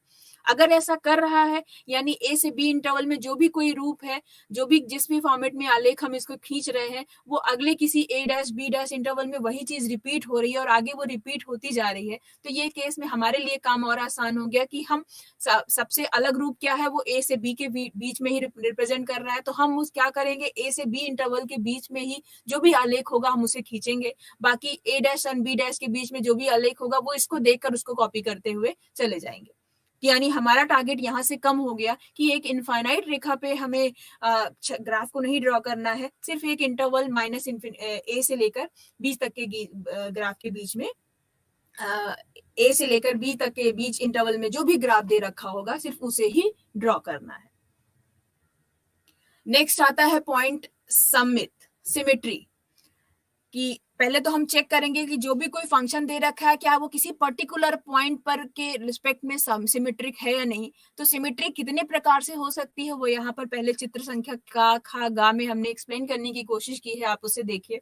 S1: अगर ऐसा कर रहा है, यानी ए से बी इंटरवल में जो भी कोई रूप है, जो भी जिस भी फॉर्मेट में आलेख हम इसको खींच रहे हैं, वो अगले किसी ए डैश बी डैश इंटरवल में वही चीज रिपीट हो रही है और आगे वो रिपीट होती जा रही है। तो ये केस में हमारे लिए काम और आसान हो गया कि हम सबसे अलग रूप क्या है, वो ए से बी के बीच में ही रिप्रेजेंट कर रहा है। तो हम उस क्या करेंगे, ए से बी इंटरवल के बीच में ही जो भी आलेख होगा हम उसे खींचेंगे। बाकी ए डैश और बी डैश के बीच में जो भी आलेख होगा, वो इसको देखकर उसको कॉपी करते हुए चले जाएंगे। यानी हमारा टारगेट यहाँ से कम हो गया कि एक इनफाइनाइट रेखा पे हमें ग्राफ को नहीं ड्रॉ करना है, सिर्फ एक इंटरवल माइनस ए से लेकर बी तक के ग्राफ के बीच में, ए से लेकर बी तक के बीच इंटरवल में जो भी ग्राफ दे रखा होगा, सिर्फ उसे ही ड्रॉ करना है। नेक्स्ट आता है पॉइंट सममित, सिमेट्री, कि पहले तो हम चेक करेंगे कि जो भी कोई फंक्शन दे रखा है, क्या वो किसी पर्टिकुलर पॉइंट पर के रिस्पेक्ट में सिमेट्रिक है या नहीं। तो सिमेट्री कितने प्रकार से हो सकती है, वो यहाँ पर पहले चित्र संख्या का खा गा में हमने एक्सप्लेन करने की कोशिश की है, आप उसे देखिए।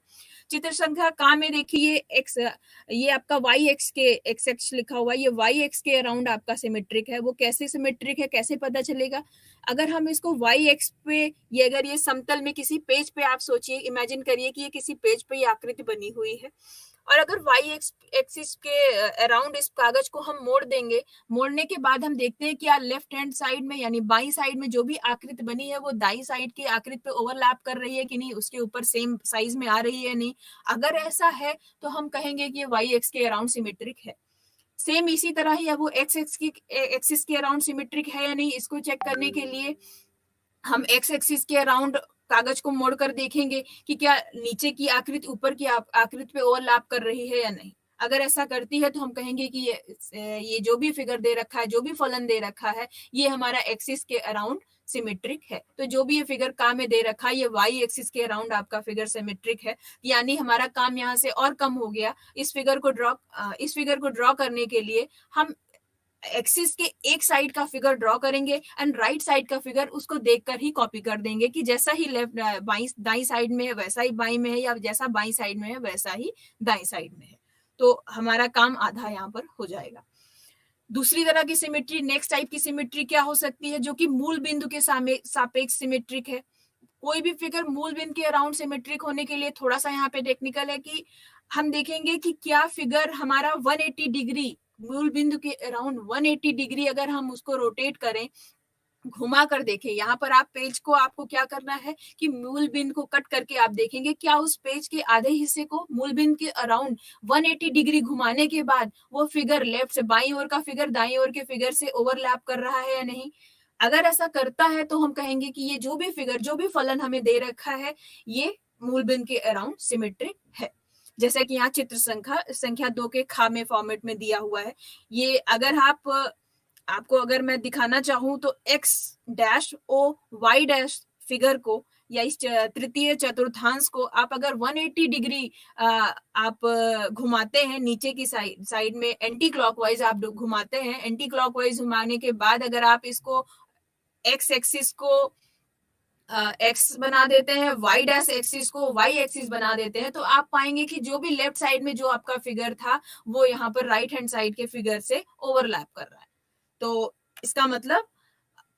S1: चित्र संख्या का में देखिए, एक्स, ये आपका वाई एक्स के एक्स एक्स लिखा हुआ है, ये वाई एक्स के अराउंड आपका सिमेट्रिक है। वो कैसे सिमेट्रिक है, कैसे पता चलेगा, अगर हम इसको वाई एक्स पे, ये अगर ये समतल में किसी पेज पे, आप सोचिए, इमेजिन करिए कि ये किसी पेज पे ये आकृति बनी हुई है, और अगर वाई एक्सिस के अराउंड इस कागज को हम मोड़ देंगे, मोड़ने के बाद हम देखते हैं कि यार लेफ्ट हैंड साइड में, यानी बाई साइड में जो भी आकृति बनी है, वो दाई साइड की आकृति पे ओवरलैप कर रही है कि नहीं, उसके ऊपर सेम साइज में आ रही है नहीं। अगर ऐसा है तो हम कहेंगे कि ये वाई एक्स के अराउंड सिमेट्रिक है। सेम इसी तरह ही वो एक्स एक्सिस के अराउंड सिमेट्रिक है या नहीं, इसको चेक करने के लिए हम एक्स एक्सिस के अराउंड कागज को मोड़कर देखेंगे कि क्या नीचे की आकृति ऊपर की आकृति पे ओवरलैप कर रही है या नहीं। अगर ऐसा करती है तो हम कहेंगे कि ये जो भी फिगर दे रखा है, जो भी फलन दे रखा है, ये हमारा एक्सिस के अराउंड सिमेट्रिक है। तो जो भी ये फिगर का में दे रखा है, ये वाई एक्सिस के अराउंड आपका फिगर सिमेट्रिक है। यानी हमारा काम यहाँ से और कम हो गया। इस फिगर को ड्रॉ करने के लिए हम एक्सिस के एक साइड का फिगर ड्रॉ करेंगे एंड राइट साइड का फिगर उसको देखकर ही कॉपी कर देंगे कि जैसा ही लेफ्ट बाई दाई साइड में है वैसा ही बाई में है, या जैसा बाई साइड में है वैसा ही दाई साइड में है। तो हमारा काम आधा यहाँ पर हो जाएगा। दूसरी तरह की सिमेट्री, नेक्स्ट टाइप की सिमेट्री क्या हो सकती है, जो कि मूल बिंदु के सापेक्ष सिमेट्रिक है। कोई भी फिगर मूल बिंदु के अराउंड सिमेट्रिक होने के लिए थोड़ा सा यहाँ पे टेक्निकल है कि हम देखेंगे कि क्या फिगर हमारा 180 डिग्री मूल बिंदु के अराउंड 180 डिग्री अगर हम उसको रोटेट करें, घुमा कर देखें। यहाँ पर आप पेज को आपको क्या करना है कि मूल बिंदु को कट करके आप देखेंगे क्या उस पेज के आधे हिस्से को मूल बिंदु के अराउंड 180 डिग्री घुमाने के बाद वो फिगर लेफ्ट से बाईं ओर का फिगर दाईं ओर के फिगर से ओवरलैप कर रहा है या नहीं। अगर ऐसा करता है तो हम कहेंगे कि ये जो भी फिगर, जो भी फलन हमें दे रखा है, ये मूल बिंदु के अराउंड सिमेट्रिक है। जैसे कि यहाँ चित्र संख्या 2 के खामे फॉर्मेट में दिया हुआ है। ये अगर आपको अगर मैं दिखाना चाहूं तो x dash O y dash figure को या इस तृतीय चतुर्थांश को आप अगर 180 डिग्री आप घुमाते हैं नीचे की साइड में एंटी क्लॉकवाइज आप घुमाते हैं, एंटी क्लॉकवाइज घुमाने के बाद अगर आप इसको x एक्सिस को एक्स बना देते हैं, वाई डैश एक्सिस को वाई एक्सिस बना देते हैं, तो आप पाएंगे कि जो भी लेफ्ट साइड में जो आपका फिगर था वो यहाँ पर राइट हैंड साइड के फिगर से ओवरलैप कर रहा है। तो इसका मतलब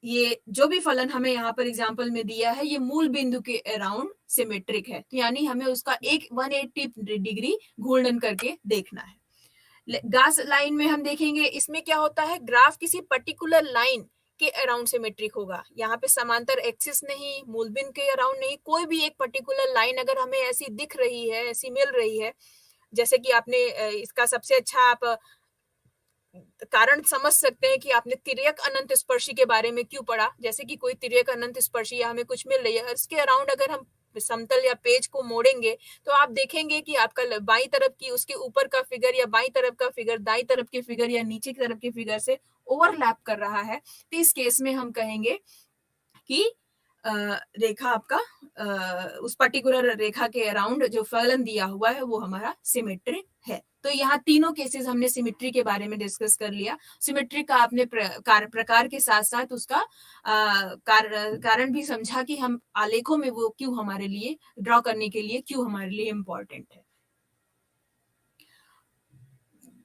S1: ये जो भी फलन हमें यहाँ पर एग्जांपल में दिया है ये मूल बिंदु के अराउंड सिमेट्रिक है, तो यानी हमें उसका एक 180 डिग्री घूर्णन करके देखना है। गास लाइन में हम देखेंगे इसमें क्या होता है, ग्राफ किसी पर्टिकुलर लाइन के अराउंड सिमेट्रिक होगा। यहाँ पे समांतर एक्सिस नहीं, मूल बिंदु के अराउंड नहीं, कोई भी एक पर्टिकुलर लाइन अगर हमें ऐसी दिख रही है, ऐसी मिल रही है, जैसे कि आपने इसका सबसे अच्छा आप कारण समझ सकते हैं कि आपने तिर्यक अनंत स्पर्शी के बारे में क्यों पढ़ा। जैसे कि कोई तिर्यक अनंत स्पर्शी या हमें कुछ मिल रही है, इसके अराउंड अगर हम समतल या पेज को मोड़ेंगे तो आप देखेंगे कि आपका बाईं तरफ की उसके ऊपर का फिगर या बाईं तरफ का फिगर दाईं तरफ के फिगर या नीचे की तरफ के फिगर से ओवरलैप कर रहा है। तो इस केस में हम कहेंगे कि रेखा आपका उस पर्टिकुलर रेखा के अराउंड जो फलन दिया हुआ है वो हमारा सिमेट्रिक है। तो यहाँ तीनों केसेस हमने सिमेट्री के बारे में डिस्कस कर लिया। सिमेट्री का आपने प्रकार के साथ साथ उसका कारण भी समझा कि हम आलेखों में वो क्यों हमारे लिए ड्रॉ करने के लिए क्यों हमारे लिए इम्पोर्टेंट है।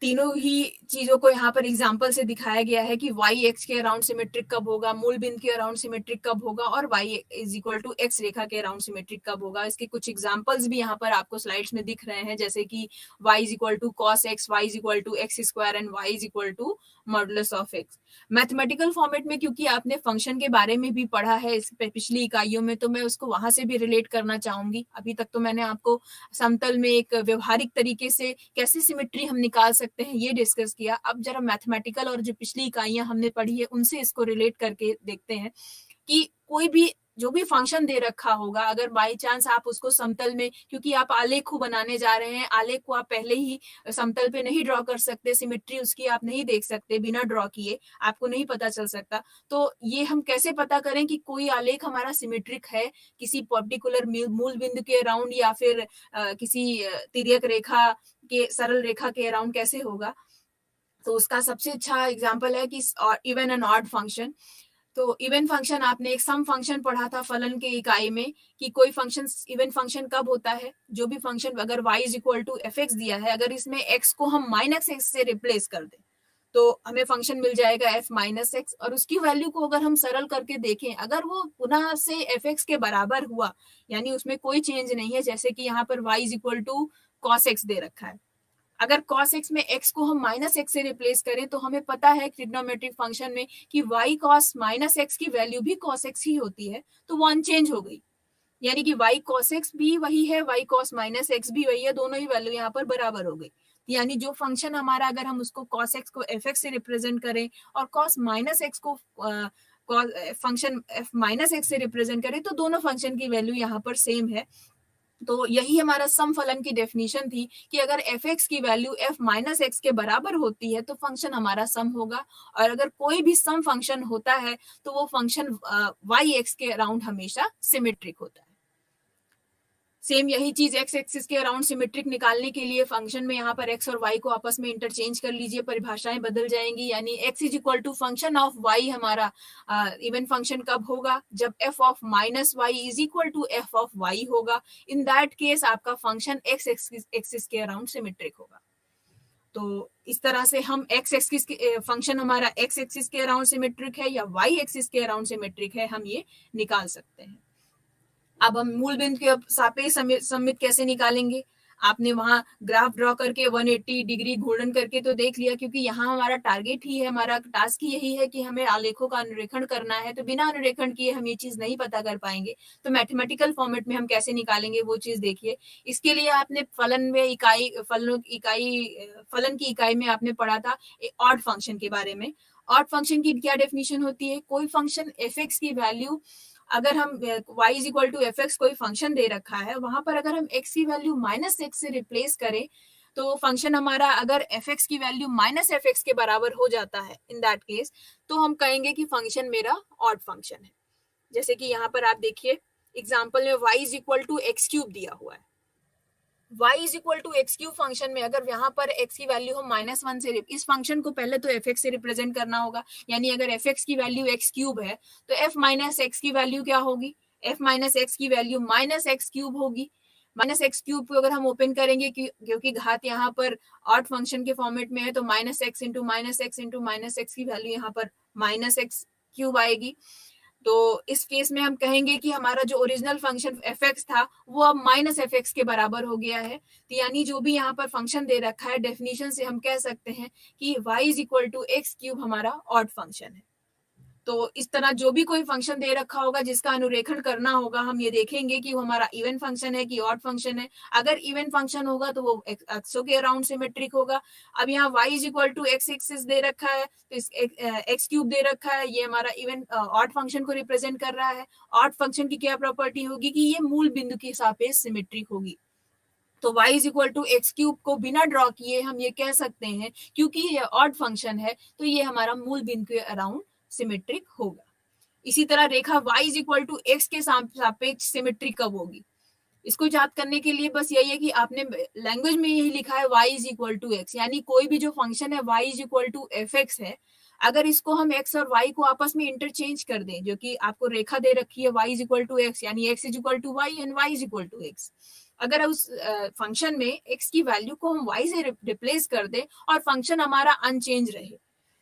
S1: तीनों ही चीजों को यहाँ पर एग्जाम्पल से दिखाया गया है कि y x के अराउंड सिमेट्रिक कब होगा, मूल बिंदु के अराउंड सिमेट्रिक कब होगा और y is equal to x रेखा के अराउंड सिमेट्रिक कब होगा। इसके कुछ एग्जाम्पल्स भी यहाँ पर आपको स्लाइड्स में दिख रहे हैं, जैसे कि y is equal to cos x, y is equal to x square and y is equal to modulus of x। Mathematical format में क्योंकि आपने फंक्शन के बारे में भी पढ़ा है इस पिछली इकाइयों में, तो मैं उसको वहां से भी रिलेट करना चाहूंगी। अभी तक तो मैंने आपको समतल में एक व्यवहारिक तरीके से कैसे सिमेट्री हम निकाल सकते हैं ये डिस्कस किया। अब जरा मैथमेटिकल और जो पिछली इकाइयां हमने पढ़ी है उनसे इसको रिलेट करके देखते हैं कि कोई भी जो भी फंक्शन दे रखा होगा, अगर बाई चांस आप उसको समतल में, क्योंकि आप आलेख को बनाने जा रहे हैं, आलेख को आप पहले ही समतल पे नहीं ड्रॉ कर सकते, सिमेट्री उसकी आप नहीं देख सकते, बिना ड्रॉ किए आपको नहीं पता चल सकता। तो ये हम कैसे पता करें कि कोई आलेख हमारा सिमेट्रिक है किसी पर्टिकुलर मूल बिंदु के अराउंड या फिर किसी तिर्यक रेखा के सरल रेखा के अराउंड कैसे होगा। तो उसका सबसे अच्छा एग्जांपल है कि इवन एंड ऑड फंक्शन। तो इवन फंक्शन आपने एक सम फंक्शन पढ़ा था फलन के इकाई में कि कोई फंक्शन इवन फंक्शन कब होता है, जो भी फंक्शन अगर y is equal to f x दिया है, अगर इसमें x को हम माइनस एक्स से रिप्लेस कर दें तो हमें फंक्शन मिल जाएगा f माइनस एक्स, और उसकी वैल्यू को अगर हम सरल करके देखें, अगर वो पुनः से एफ एक्स के बराबर हुआ, यानी उसमें कोई चेंज नहीं है, जैसे कि यहाँ पर y is equal to cos x दे रखा है, अगर cos x में x को हम माइनस एक्स से रिप्लेस करें तो हमें पता है ट्रिग्नोमेट्रिक फंक्शन में कि y cos माइनस एक्स की वैल्यू भी cos x ही होती है, तो वो अनचेंज हो गई, यानी कि y cos x भी वही है, y cos माइनस एक्स भी वही है, दोनों ही वैल्यू यहाँ पर बराबर हो गई। यानी जो फंक्शन हमारा अगर हम उसको cos x को f x से रिप्रेजेंट करें और cos माइनस एक्स को फंक्शन f माइनस एक्स से रिप्रेजेंट करें तो दोनों फंक्शन की वैल्यू यहाँ पर सेम है। तो यही हमारा सम फलन की डेफिनेशन थी कि अगर एफ एक्स की वैल्यू एफ माइनस एक्स के बराबर होती है तो फंक्शन हमारा सम होगा, और अगर कोई भी सम फंक्शन होता है तो वो फंक्शन वाई एक्स के अराउंड हमेशा सिमेट्रिक होता है। सेम यही चीज एक्स एक्सिस के अराउंड सिमेट्रिक निकालने के लिए फंक्शन में यहाँ पर एक्स और वाई को आपस में इंटरचेंज कर लीजिए, परिभाषाएं बदल जाएंगी, यानी x is equal to function of y हमारा इवन फंक्शन कब होगा, जब f of minus y is equal to f of y होगा। इन दैट केस आपका फंक्शन एक्स एक्सिस के अराउंड सिमेट्रिक होगा। तो इस तरह से हम एक्स एक्सिस के फंक्शन हमारा एक्स एक्सिस के अराउंड सिमेट्रिक है या वाई एक्सिस के अराउंड सिमेट्रिक है, हम ये निकाल सकते हैं। अब हम मूल बिंदु के सापेक्ष सममित कैसे निकालेंगे? आपने वहां ग्राफ ड्रॉ करके 180 डिग्री घूर्णन करके तो देख लिया, क्योंकि यहाँ हमारा टारगेट ही है, हमारा टास्क ही यही है कि हमें आलेखों का अनुरेखण करना है। तो बिना अनुरेखण किए हम ये चीज नहीं पता कर पाएंगे। तो मैथमेटिकल फॉर्मेट में हम कैसे निकालेंगे वो चीज देखिए। इसके लिए आपने फलन की इकाई में आपने पढ़ा था ऑड फंक्शन के बारे में। ऑड फंक्शन की क्या डेफिनेशन होती है? कोई फंक्शन एफ एक्स की वैल्यू, अगर हम y is equal to f x कोई फंक्शन दे रखा है, वहां पर अगर हम x की वैल्यू माइनस एक्स से रिप्लेस करें तो फंक्शन हमारा अगर एफ एक्स की वैल्यू माइनस एफ एक्स के बराबर हो जाता है, इन दैट केस तो हम कहेंगे कि फंक्शन मेरा ऑड फंक्शन है। जैसे कि यहाँ पर आप देखिए एग्जाम्पल में y is equal to x cube दिया हुआ है। y is equal to x cube function में अगर यहाँ पर x की वैल्यू हो -1 से, इस फंक्शन को पहले तो एफ एक्स से रिप्रेजेंट करना होगा, यानी अगर एफ एक्स की वैल्यू एक्स क्यूब है तो एफ माइनस एक्स की वैल्यू क्या होगी? एफ माइनस एक्स की वैल्यू माइनस एक्स क्यूब होगी। माइनस एक्स क्यूब को अगर हम ओपन करेंगे क्योंकि घात यहाँ पर ऑड फंक्शन के फॉर्मेट में है, तो minus x into minus x into minus x की वैल्यू यहाँ पर माइनस एक्स क्यूब आएगी। तो इस केस में हम कहेंगे कि हमारा जो ओरिजिनल फंक्शन एफ एक्स था वो अब माइनस एफ एक्स के बराबर हो गया है। तो यानी जो भी यहाँ पर फंक्शन दे रखा है, डेफिनेशन से हम कह सकते हैं कि y is equal to x cube हमारा ऑड फंक्शन है। तो इस तरह जो भी कोई फंक्शन दे रखा होगा जिसका अनुरेखण करना होगा, हम ये देखेंगे कि वो हमारा इवन फंक्शन है कि ऑड फंक्शन है। अगर इवन फंक्शन होगा तो वो एक्सों के अराउंड सिमेट्रिक होगा। अब यहाँ y is equal to x axis दे रखा है, तो इस एक्स क्यूब दे रखा है, ये हमारा इवन ऑड फंक्शन को रिप्रेजेंट कर रहा है। ऑड फंक्शन की क्या प्रॉपर्टी होगी कि ये मूल बिंदु के सापेक्ष सिमेट्रिक होगी। तो y is equal to x cube को बिना ड्रॉ किए हम ये कह सकते हैं, क्योंकि ये ऑड फंक्शन है तो ये हमारा मूल बिंदु के अराउंड सिमेट्रिक होगा। इसी तरह रेखा y is equal to x के सापेक्ष सिमेट्रिक कब होगी? इसको याद करने के लिए बस यही है कि आपने लैंग्वेज में यही लिखा है y is equal to x, यानी कोई भी जो फंक्शन है y is equal to f x है, अगर इसको हम x और y को आपस में इंटरचेंज कर दें, जो कि आपको रेखा दे रखी है y is equal to x, यानी x is equal to y and y is equal to x, अगर उस फंक्शन में x की वैल्यू को हम y से रिप्लेस कर दें और फंक्शन हमारा अनचेंज रहे,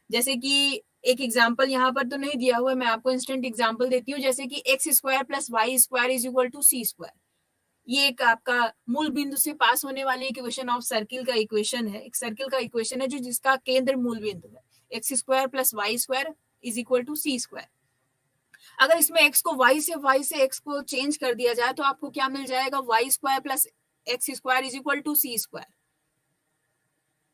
S1: जैसे कि एक एग्जाम्पल यहाँ पर तो नहीं दिया हुआ है, मैं आपको इंस्टेंट एग्जाम्पल देती हूँ, जैसे कि x square plus y square is equal to c square. ये एक आपका मूल बिंदु से पास होने वाली इक्वेशन ऑफ सर्किल का इक्वेशन है, एक सर्किल का इक्वेशन है जो जिसका केंद्र मूल बिंदु है। X square plus y square is equal to c square. अगर इसमें x को y से x को चेंज कर दिया जाए तो आपको क्या मिल जाएगा? Y square plus x square is equal to c square.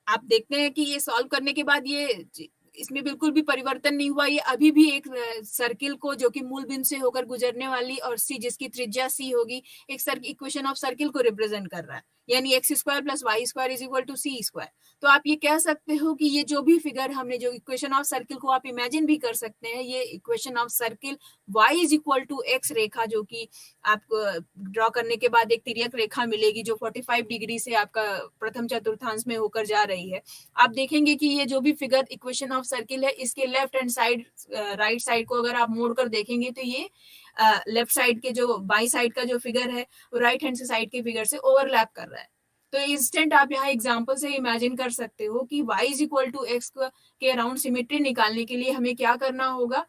S1: आप देखते हैं कि ये सॉल्व करने के बाद ये इसमें बिल्कुल भी परिवर्तन नहीं हुआ, ये अभी भी एक सर्किल को जो कि मूल बिंदु से होकर गुजरने वाली और सी जिसकी त्रिज्या सी होगी, एक इक्वेशन ऑफ सर्किल को रिप्रेजेंट कर रहा है, यानी x square plus y square is equal to c square. तो आप ये कह सकते हो कि ये जो भी फिगर हमने जो इक्वेशन ऑफ सर्किल को आप इमेजिन भी कर सकते हैं, ये equation of circle y is equal to x रेखा जो कि आपको ड्रॉ करने के बाद एक तिर्यक रेखा मिलेगी जो 45 डिग्री से आपका प्रथम चतुर्थांश में होकर जा रही है। आप देखेंगे कि ये जो भी फिगर इक्वेशन ऑफ सर्किल है, इसके left hand side right side को अगर आप मोड़ कर देखेंगे तो ये लेफ्ट साइड के जो बाई साइड का जो फिगर है वो राइट हैंड साइड के फिगर से ओवरलैप कर रहा है। तो इंस्टेंट आप यहाँ एग्जांपल से इमेजिन कर सकते हो कि y is equal to x के अराउंड सिमेट्री निकालने के लिए हमें क्या करना होगा,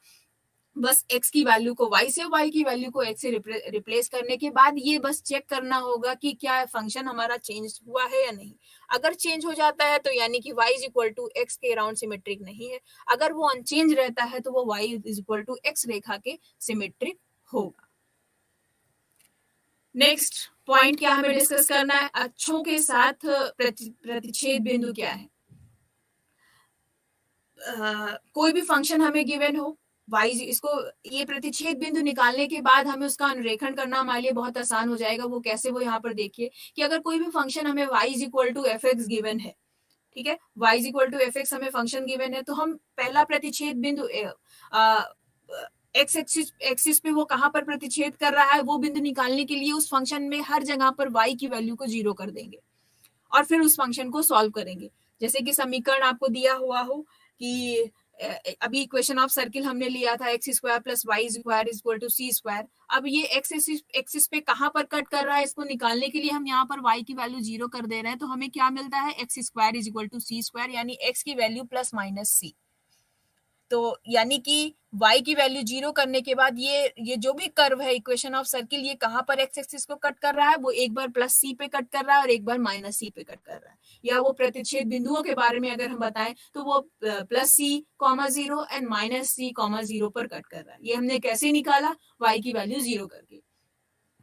S1: बस x की वैल्यू को y से, y की वैल्यू को x से रिप्लेस करने के बाद ये बस चेक करना होगा कि क्या फंक्शन हमारा चेंज हुआ है या नहीं। अगर चेंज हो जाता है तो यानी कि y is equal to x के अराउंड सिमेट्रिक नहीं है, अगर वो अनचेंज रहता है तो वो y is equal to x रेखा के सिमेट्रिक होगा। नेक्स्ट पॉइंट क्या हमें डिस्कस करना है, अक्षों के साथ प्रतिच्छेद बिंदु क्या है। कोई भी फंक्शन हमें गिवन हो y, इसको ये प्रतिच्छेद बिंदु निकालने के बाद हमें उसका अनुरेखण करना हमारे लिए बहुत आसान हो जाएगा। वो कैसे, वो यहाँ पर देखिए कि अगर कोई भी फंक्शन हमें y is equal to f x given है, ठीक है, y is equal to f x हमें फंक्शन गिवन है, तो हम पहला प्रतिच्छेद बिंदु एक्स एक्सिस पे वो कहाँ पर प्रतिच्छेद कर रहा है, वो बिंदु निकालने के लिए उस फंक्शन में हर जगह पर y की वैल्यू को 0 कर देंगे और फिर उस फंक्शन को सॉल्व करेंगे। जैसे कि समीकरण आपको दिया हुआ हो कि अभी इक्वेशन ऑफ सर्किल हमने लिया था x square plus y square is equal to c square. अब ये एक्स एक्सिस पे कहाँ पर कट कर रहा है, इसको निकालने के लिए हम यहाँ पर y की वैल्यू 0 कर दे रहे हैं, तो हमें क्या मिलता है, x square is equal to c square, यानी x की वैल्यू प्लस माइनस सी। तो यानी कि y की वैल्यू 0 करने के बाद ये जो भी कर्व है इक्वेशन ऑफ सर्किल, ये कहाँ पर एक्स एक्सिस को कट कर रहा है, वो एक बार प्लस सी पे कट कर रहा है और एक बार माइनस सी पे कट कर रहा है। या वो प्रतिच्छेद बिंदुओं के बारे में अगर हम बताएं तो वो plus c comma 0 and minus c comma 0 पर कट कर रहा है। ये हमने कैसे निकाला, y की वैल्यू 0 करके।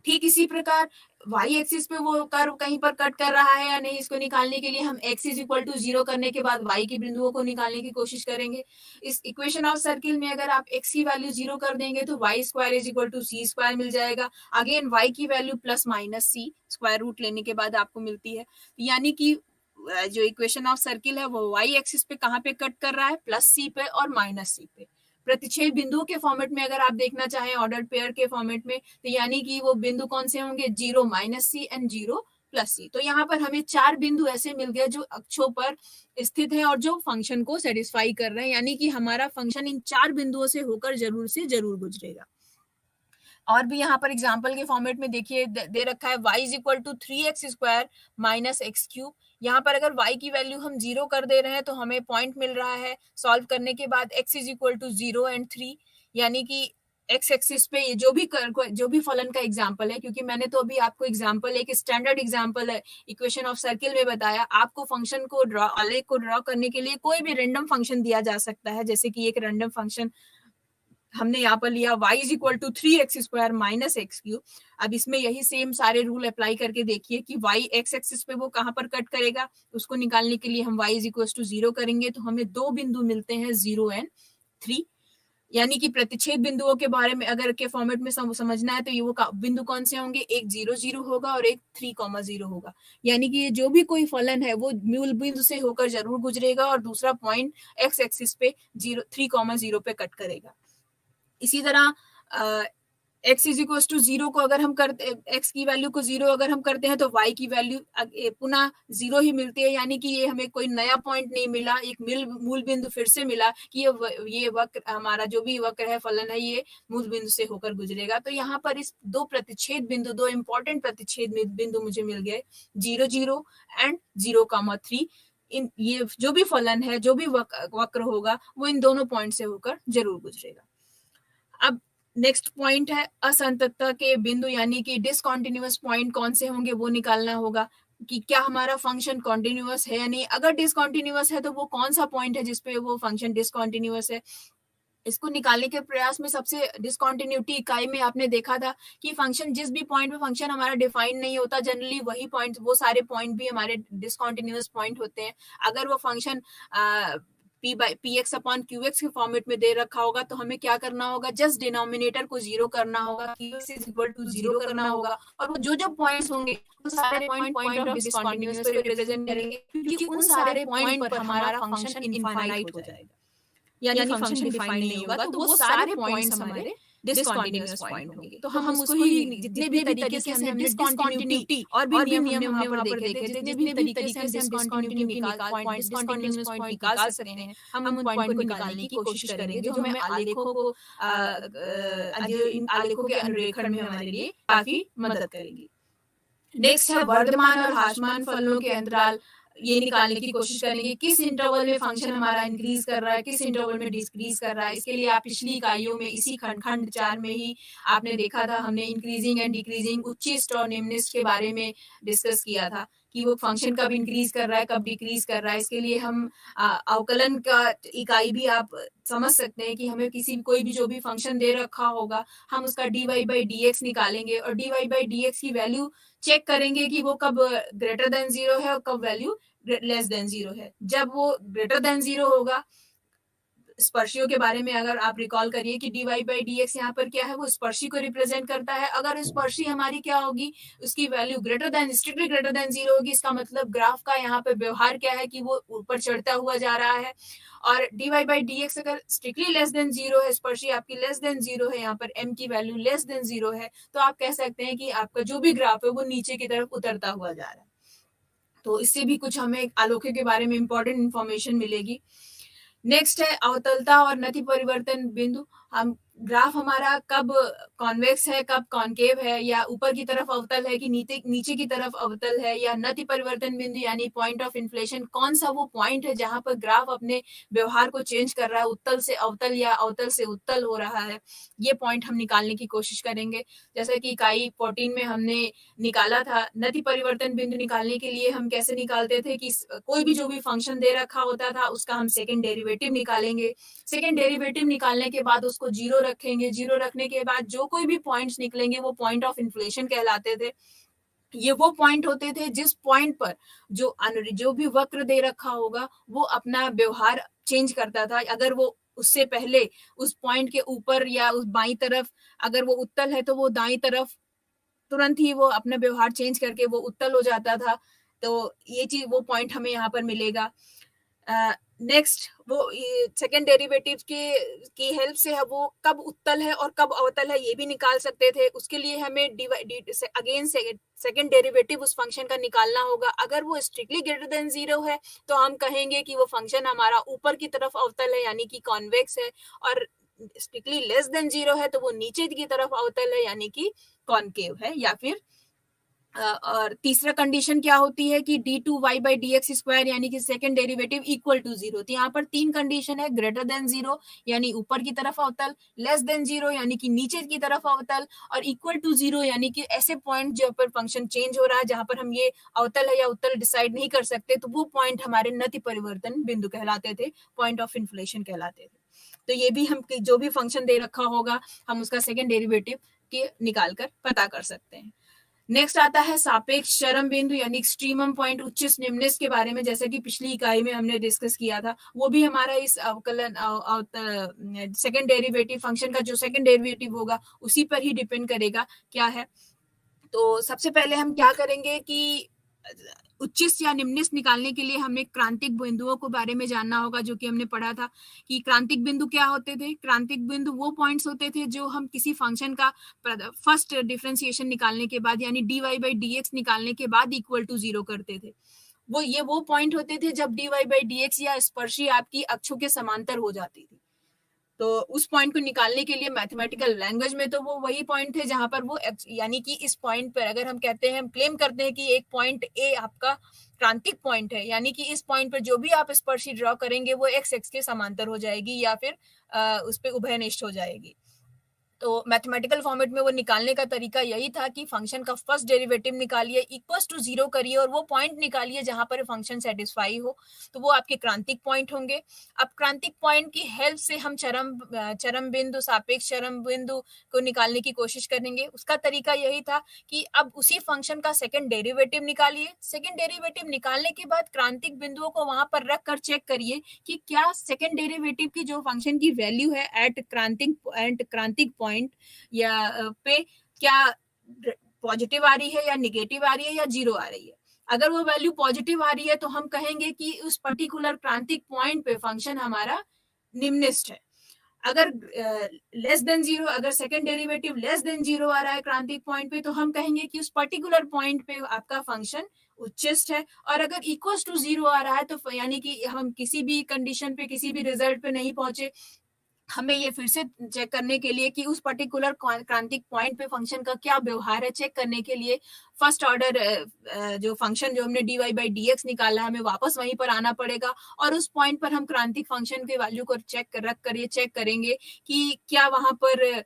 S1: ठीक इसी प्रकार y एक्सिस पे वो कर्व कहीं पर कट कर रहा है या नहीं, इसको निकालने के लिए हम x इज इक्वल टू 0 करने के बाद y के बिंदुओं को निकालने की कोशिश करेंगे। इस इक्वेशन ऑफ सर्किल में अगर आप x की वैल्यू 0 कर देंगे तो y square is equal to c square मिल जाएगा। अगेन y की value plus minus c square root लेने के बाद आपको मिलती है। यानी कि जो इक्वेशन ऑफ सर्किल है वो y एक्सिस पे कहाँ पे कट कर रहा है, प्लस सी पे और माइनस सी पे। प्रतिच्छेद बिंदुओं के फॉर्मेट में अगर आप देखना चाहें ऑर्डर पेयर के फॉर्मेट में, तो यानी कि वो बिंदु कौन से होंगे, 0 minus C and 0 plus c. तो यहाँ पर हमें 4 बिंदु ऐसे मिल गए जो अक्षों पर स्थित है और जो फंक्शन को सेटिस्फाई कर रहे हैं, यानी कि हमारा फंक्शन इन 4 बिंदुओं से होकर जरूर से जरूर गुजरेगा। और भी यहाँ पर एग्जाम्पल के फॉर्मेट में देखिए दे रखा है y is equal to 3x square minus x cube. यहाँ पर अगर y की वैल्यू हम 0 कर दे रहे हैं तो हमें पॉइंट मिल रहा है सॉल्व करने के बाद x is equal to 0 and 3, यानी कि एक्स एक्सिस पे ये जो भी फलन का एग्जाम्पल है, क्योंकि मैंने तो अभी आपको एग्जाम्पल एक स्टैंडर्ड एग्जाम्पल है इक्वेशन ऑफ सर्किल में बताया, आपको फंक्शन को ड्रॉ करने के लिए कोई भी रैंडम फंक्शन दिया जा सकता है। जैसे कि एक रैंडम फंक्शन हमने यहाँ पर लिया y is equal to 3x square minus x cube. अब इसमें यही सेम सारे रूल अप्लाई करके देखिए कि y x एक्सिस पे वो कहाँ पर कट करेगा, उसको निकालने के लिए हम y इज इक्वल टू 0 करेंगे तो हमें 2 बिंदु मिलते हैं 0 एंड 3। यानी कि प्रतिच्छेद बिंदुओं के बारे में अगर के फॉर्मेट में समझना है तो ये वो बिंदु कौन से होंगे, एक 0 0 होगा और एक 3,0 होगा। यानी कि ये जो भी कोई फलन है वो मूल बिंदु से होकर जरूर गुजरेगा और दूसरा पॉइंट x एक्सिस पे 3,0 पे कट करेगा। इसी तरह x इज इक्वल टू 0 को अगर हम करते, x की वैल्यू को 0 अगर हम करते हैं तो y की वैल्यू पुनः 0 ही मिलती है। यानी कि ये हमें कोई नया पॉइंट नहीं मिला, एक मूल बिंदु फिर से मिला कि ये वक्र हमारा जो भी वक्र है फलन है ये मूल बिंदु से होकर गुजरेगा। तो यहाँ पर इस दो प्रतिच्छेद बिंदु, दो इंपॉर्टेंट प्रतिच्छेद बिंदु मुझे मिल गए 0 0 एंड 0,3। इन ये जो भी फलन है, जो भी वक्र होगा वो इन दोनों पॉइंट से होकर जरूर गुजरेगा। अब नेक्स्ट पॉइंट है असंततता के बिंदु, यानी कि डिसकंटिन्यूअस पॉइंट कौन से होंगे वो निकालना होगा कि क्या हमारा फंक्शन कॉन्टिन्यूअस है या नहीं। अगर डिसकंटिन्यूअस है तो वो कौन सा पॉइंट है जिसपे वो फंक्शन डिसकंटिन्यूअस है। इसको निकालने के प्रयास में सबसे डिसकंटिन्यूटी इकाई में आपने देखा था कि फंक्शन जिस भी पॉइंट पे फंक्शन हमारा डिफाइन नहीं होता, जनरली वही पॉइंट, वो सारे पॉइंट भी हमारे डिसकंटिन्यूअस पॉइंट होते हैं। अगर वो function P x upon Q x के फॉर्मेट में दे रखा होगा तो हमें क्या करना होगा, जस्ट डिनोमिनेटर को 0 करना होगा, q x is equal to 0 करना होगा और वो जो पॉइंट्स होंगे वो सारे पॉइंट ऑफ डिसकंटिन्यूअस को रिप्रेजेंट करेंगे, क्योंकि उन सारे पॉइंट पर हमारा फंक्शन इनफाइनाइट हो जाएगा, यानी फंक्शन डिफाइन नहीं होगा। तो वो सारे पॉइंट्स हमारे डिसकंटिन्यूअस पॉइंट होंगे। तो हम उसको ही जितने भी तरीके से हमने डिसकंटिन्यूटी और भी नियम हमने वहां पर देखे थे, जितने भी तरीके से हम डिसकंटिन्यूटी डिसकंटिन्यूअस पॉइंट निकाल सकते हैं, हम उन पॉइंट को निकालने की कोशिश करेंगे जो हमें आलेखों को इन आलेखों के अनुरेखण में हमारे लिए काफी मदद करेगी। नेक्स्ट है वर्धमान और ह्रासमान फलनों के अंतराल, ये निकालने की कोशिश करेंगे किस इंटरवल में फंक्शन हमारा इंक्रीज कर रहा है, किस इंटरवल में डिक्रीज कर रहा है। इसके लिए आप पिछली इकाइयों में इसी खंड 4 में ही आपने देखा था, हमने इंक्रीजिंग एंड डिक्रीजिंग, उच्चिष्ट और निम्निष्ट के बारे में डिस्कस किया था कि वो फंक्शन कब इंक्रीज कर रहा है कब डिक्रीज कर रहा है। इसके लिए हम अवकलन का इकाई भी आप समझ सकते हैं कि हमें कोई भी जो भी फंक्शन दे रखा होगा हम उसका dy/dx निकालेंगे और dy/dx की वैल्यू चेक करेंगे कि वो कब ग्रेटर देन 0 है और कब वैल्यू लेस देन 0 है। जब वो ग्रेटर देन 0 होगा स्पर्शियों के बारे में अगर आप रिकॉल करिए कि dy by dx यहाँ पर क्या है, वो स्पर्शी को रिप्रेजेंट करता है। अगर स्पर्शी हमारी क्या होगी, उसकी वैल्यू स्ट्रिक्टली ग्रेटर देन 0 होगी, इसका मतलब ग्राफ का यहाँ पे व्यवहार क्या है कि वो ऊपर चढ़ता हुआ जा रहा है। और dy by dx अगर स्ट्रिक्टली लेस देन 0 है, स्पर्शी आपकी लेस देन 0 है, यहाँ पर m की वैल्यू लेस देन 0 है, तो आप कह सकते हैं कि आपका जो भी ग्राफ है वो नीचे की तरफ उतरता हुआ जा रहा है। तो इससे भी कुछ हमें आलोके के बारे में इंपॉर्टेंट इंफॉर्मेशन मिलेगी। नेक्स्ट है अवतलता और नति परिवर्तन बिंदु। हम ग्राफ हमारा कब कॉन्वेक्स है, कब कॉन्केव है, या ऊपर की तरफ अवतल है कि नीचे की तरफ अवतल है, या नति परिवर्तन बिंदु यानी पॉइंट ऑफ इन्फ्लेशन, कौन सा वो पॉइंट है जहां पर ग्राफ अपने व्यवहार को चेंज कर रहा है, उत्तल से अवतल या अवतल से उत्तल हो रहा है, ये पॉइंट हम निकालने की कोशिश करेंगे। जैसे कि इकाई 14 में हमने निकाला था, नति परिवर्तन बिंदु निकालने के लिए हम कैसे निकालते थे कि कोई भी जो भी फंक्शन दे रखा होता था उसका हम सेकेंड डेरिवेटिव निकालेंगे। सेकेंड डेरिवेटिव निकालने के बाद उसको जीरो रखेंगे, जीरो रखने के बाद जो कोई भी पॉइंट्स निकलेंगे वो पॉइंट ऑफ इन्फ्लेशन कहलाते थे। ये वो पॉइंट होते थे जिस पॉइंट पर जो भी वक्र दे रखा होगा वो अपना व्यवहार चेंज करता था। अगर वो उससे पहले उस पॉइंट के ऊपर या उस बाईं तरफ अगर वो उत्तल है तो वो दाईं तरफ तुरंत ही वो अपना व्यवहार चेंज करके वो उत्तल हो जाता था। तो ये चीज वो पॉइंट हमें यहाँ पर मिलेगा। नेक्स्ट वो सेकेंड डेरिवेटिव की हेल्प से वो कब उत्तल है और कब अवतल है ये भी निकाल सकते थे। उसके लिए हमें अगेन सेकेंड डेरिवेटिव उस फंक्शन का निकालना होगा। अगर वो स्ट्रिक्टली ग्रेटर देन 0 है तो हम कहेंगे कि वो फंक्शन हमारा ऊपर की तरफ अवतल है यानी कि कॉन्वेक्स है, और स्ट्रिक्टली लेस देन 0 है तो वो नीचे की तरफ अवतल है यानी कि कॉनकेव है। या फिर और तीसरा कंडीशन क्या होती है कि d2y by dx स्क्वायर यानी कि सेकंड डेरिवेटिव इक्वल टू 0। तो यहाँ पर तीन कंडीशन है, ग्रेटर देन 0 यानी ऊपर की तरफ अवतल, लेस देन 0 यानी कि नीचे की तरफ अवतल, और इक्वल टू 0 यानी कि ऐसे पॉइंट जहाँ पर फंक्शन चेंज हो रहा है जहां पर हम ये अवतल है या उत्तल डिसाइड नहीं कर सकते, तो वो पॉइंट हमारे नति परिवर्तन बिंदु कहलाते थे, पॉइंट ऑफ इन्फ्लेशन कहलाते थे। तो ये भी हम जो भी फंक्शन दे रखा होगा हम उसका सेकेंड डेरिवेटिव के निकाल कर पता कर सकते हैं। नेक्स्ट आता है सापेक्ष चरम बिंदु यानी एक्सट्रीमम पॉइंट, उच्चस निम्नस के बारे में, जैसे कि पिछली इकाई में हमने डिस्कस किया था। वो भी हमारा इस अवकलन सेकंड डेरिवेटिव फंक्शन का जो सेकंड डेरिवेटिव होगा उसी पर ही डिपेंड करेगा क्या है। तो सबसे पहले हम क्या करेंगे कि उच्चिष्ट या निम्निष्ट निकालने के लिए हमें क्रांतिक बिंदुओं के बारे में जानना होगा, जो कि हमने पढ़ा था कि क्रांतिक बिंदु क्या होते थे। क्रांतिक बिंदु वो पॉइंट्स होते थे जो हम किसी फंक्शन का फर्स्ट डिफरेंशिएशन निकालने के बाद यानी dy by dx निकालने के बाद इक्वल टू 0 करते थे। वो पॉइंट होते थे जब dy by dx या स्पर्शी आपकी अक्षों के समांतर हो जाती थी। तो उस पॉइंट को निकालने के लिए मैथमेटिकल लैंग्वेज में तो वो वही पॉइंट थे जहां पर वो यानी कि इस पॉइंट पर अगर हम कहते हैं, हम क्लेम करते हैं कि एक पॉइंट ए आपका क्रांतिक पॉइंट है, यानी कि इस पॉइंट पर जो भी आप स्पर्शी ड्रॉ करेंगे वो एक्स एक्स के समांतर हो जाएगी या फिर उस पर उभयनिष्ठ हो जाएगी। तो मैथमेटिकल फॉर्मेट में वो निकालने का तरीका यही था कि फंक्शन का फर्स्ट डेरिवेटिव निकालिए, इक्वल्स टू 0 करिए और वो पॉइंट निकालिए जहां पर फंक्शन सेटिस्फाई हो, तो वो आपके क्रांतिक पॉइंट होंगे। अब क्रांतिक पॉइंट की हेल्प से हम चरम बिंदु, सापेक्ष चरम बिंदु को निकालने की कोशिश करेंगे। उसका तरीका यही था कि अब उसी फंक्शन का सेकेंड डेरिवेटिव निकालिए। सेकेंड डेरिवेटिव निकालने के बाद क्रांतिक बिंदुओं को वहां पर रख कर चेक करिए कि क्या सेकेंड डेरिवेटिव की जो फंक्शन की वैल्यू है एट क्रांतिक पॉइंट या पे क्या पॉजिटिव आ रही है या निगेटिव आ रही है या 0 आ रही है। अगर वो वैल्यू पॉजिटिव आ रही है तो हम कहेंगे कि उस पर्टिकुलर क्रांतिक पॉइंट पे फंक्शन हमारा निम्निष्ठ है। अगर लेस देन 0, अगर सेकेंड डेरिवेटिव लेस देन 0 आ रहा है क्रांतिक पॉइंट पे, तो हम कहेंगे कि उस पर्टिकुलर पॉइंट पे आपका फंक्शन उच्चिष्ट है। और अगर इक्वल टू 0 आ रहा है तो यानी कि हम किसी भी कंडीशन पे, किसी भी रिजल्ट पे नहीं पहुंचे, हमें ये फिर से चेक करने के लिए कि उस पर्टिकुलर क्रांतिक पॉइंट पे फंक्शन का क्या व्यवहार है, चेक करने के लिए फर्स्ट ऑर्डर जो फंक्शन जो हमने dy by dx निकाला हमें वापस वहीं पर आना पड़ेगा और उस पॉइंट पर हम क्रांतिक फंक्शन के वैल्यू को चेक करेंगे कि क्या वहां पर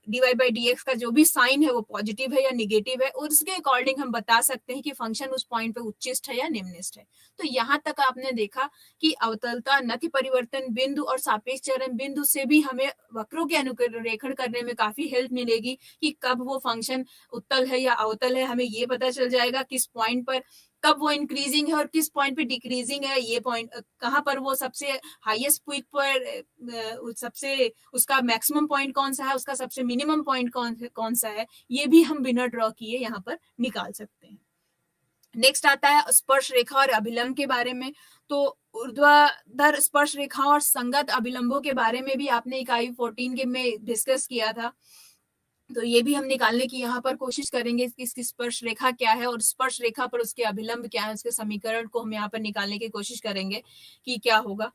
S1: dy by dx का जो भी साइन है वो पॉजिटिव है या निगेटिव है, और उसके अकॉर्डिंग हम बता सकते हैं कि फंक्शन उस पॉइंट पे उच्चिष्ट है या निम्निष्ठ है। तो यहाँ तक आपने देखा कि अवतलता, नति परिवर्तन बिंदु और सापेक्ष चरम बिंदु से भी हमें वक्रों के अनुरेखण करने में काफी हेल्प मिलेगी कि कब वो फंक्शन उत्तल है या अवतल है। हमें ये पता चल जाएगा किस पॉइंट पर कब वो इंक्रीजिंग है और किस पॉइंट पे डिक्रीजिंग है, ये पॉइंट कहाँ पर वो सबसे हाईएस्ट पीक पर सबसे उसका मैक्सिमम पॉइंट कौन सा है, उसका सबसे मिनिमम पॉइंट कौन सा है, ये भी हम बिना ड्रॉ किए यहाँ पर निकाल सकते हैं। नेक्स्ट आता है स्पर्श रेखा और अभिलंब के बारे में। तो ऊर्ध्वाधर स्पर्श रेखा और संगत अभिलंबों के बारे में भी आपने इकाई 14 के में डिस्कस किया था, तो ये भी हम निकालने की यहाँ पर कोशिश करेंगे कि इसकी स्पर्श रेखा क्या है और स्पर्श रेखा पर उसके अभिलंब क्या है, उसके समीकरण को हम यहाँ पर निकालने की कोशिश करेंगे कि क्या होगा।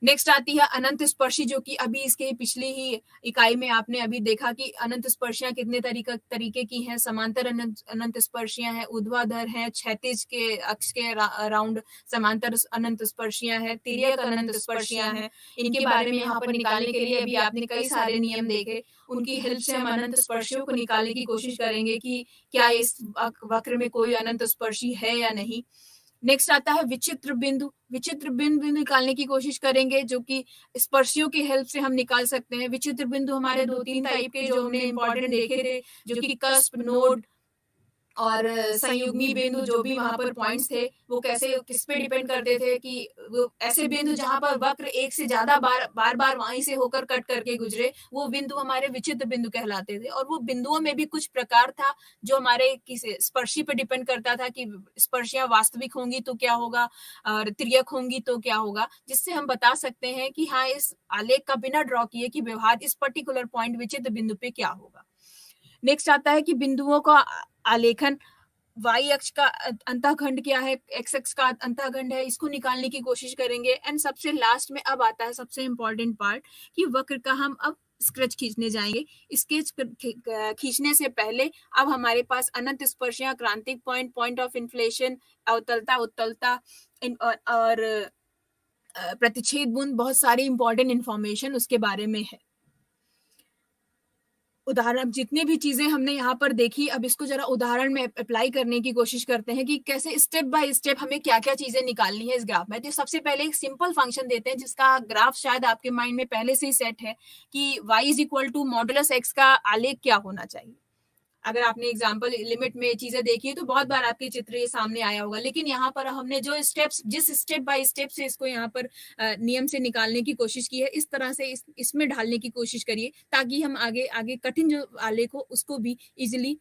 S1: नेक्स्ट आती है अनंत स्पर्शी, जो कि अभी इसके पिछली ही इकाई में आपने अभी देखा कि अनंत स्पर्शियां कितने तरीके की हैं। समांतर अनंत स्पर्शियां हैं, ऊर्ध्वाधर हैं, क्षैतिज के अक्ष के अराउंड समांतर अनंत स्पर्शियां हैं, तिर्यक अनंत स्पर्शियां हैं। इनके बारे में यहाँ पर निकालने के लिए अभी आपने कई सारे नियम देखे, उनकी हेल्प से हम अनंत स्पर्शियों को निकालने की कोशिश करेंगे कि क्या इस वक्र में कोई अनंत स्पर्शी है या नहीं। नेक्स्ट आता है विचित्र बिंदु। विचित्र बिंदु निकालने की कोशिश करेंगे, जो कि स्पर्शियों की हेल्प से हम निकाल सकते हैं। विचित्र बिंदु हमारे 2-3 टाइप के जो हमने इंपॉर्टेंट देखे थे, जो कि कस्प, नोड और संयुग्मी बिंदु, जो भी वहां पर पॉइंट्स थे, वो कैसे किस पे डिपेंड करते थे कि वो ऐसे बिंदु जहां पर वक्र एक से ज्यादा बार वहीं से होकर कट करके गुजरे, वो बिंदु हमारे विचित्र बिंदु कहलाते थे। और वो बिंदुओं में भी कुछ प्रकार था जो हमारे किसी स्पर्शी पे डिपेंड करता था कि स्पर्शियां वास्तविक होंगी तो क्या होगा और तिर्यक होंगी तो क्या होगा, जिससे हम बता सकते हैं कि हाँ, इस आलेख का बिना ड्रॉ किए कि व्यवहार इस पर्टिकुलर पॉइंट विचित्र बिंदु पे क्या होगा। नेक्स्ट आता है कि बिंदुओं का आलेखन, वाई अक्ष का अंतःखंड क्या है, एक्स अक्ष का अंतःखंड है, इसको निकालने की कोशिश करेंगे। एंड सबसे लास्ट में अब आता है सबसे इंपॉर्टेंट पार्ट कि वक्र का हम अब स्केच खींचने जाएंगे। स्केच खींचने से पहले अब हमारे पास अनंत स्पर्शियां, क्रांतिक पॉइंट, पॉइंट ऑफ इन्फ्लेशन, अवतलता, उत्तलता और प्रतिच्छेद बिंदु, बहुत सारी इंपॉर्टेंट इंफॉर्मेशन उसके बारे में है। उदाहरण जितने भी चीजें हमने यहाँ पर देखी, अब इसको जरा उदाहरण में अप्लाई करने की कोशिश करते हैं कि कैसे स्टेप बाय स्टेप हमें क्या क्या चीजें निकालनी है इस ग्राफ में। तो सबसे पहले एक सिंपल फंक्शन देते हैं जिसका ग्राफ शायद आपके माइंड में पहले से ही सेट है कि y is equal to modulus x का आलेख क्या होना चाहिए। अगर आपने एग्जाम्पल लिमिट में चीजें देखी है तो बहुत बार आपके चित्र ये सामने आया होगा, लेकिन यहाँ पर हमने जो स्टेप्स, जिस स्टेप बाय स्टेप से इसको यहाँ पर नियम से निकालने की कोशिश की है, इस तरह से इसमें ढालने की कोशिश करिए ताकि हम आगे आगे कठिन जो आलेख हो उसको भी इजिली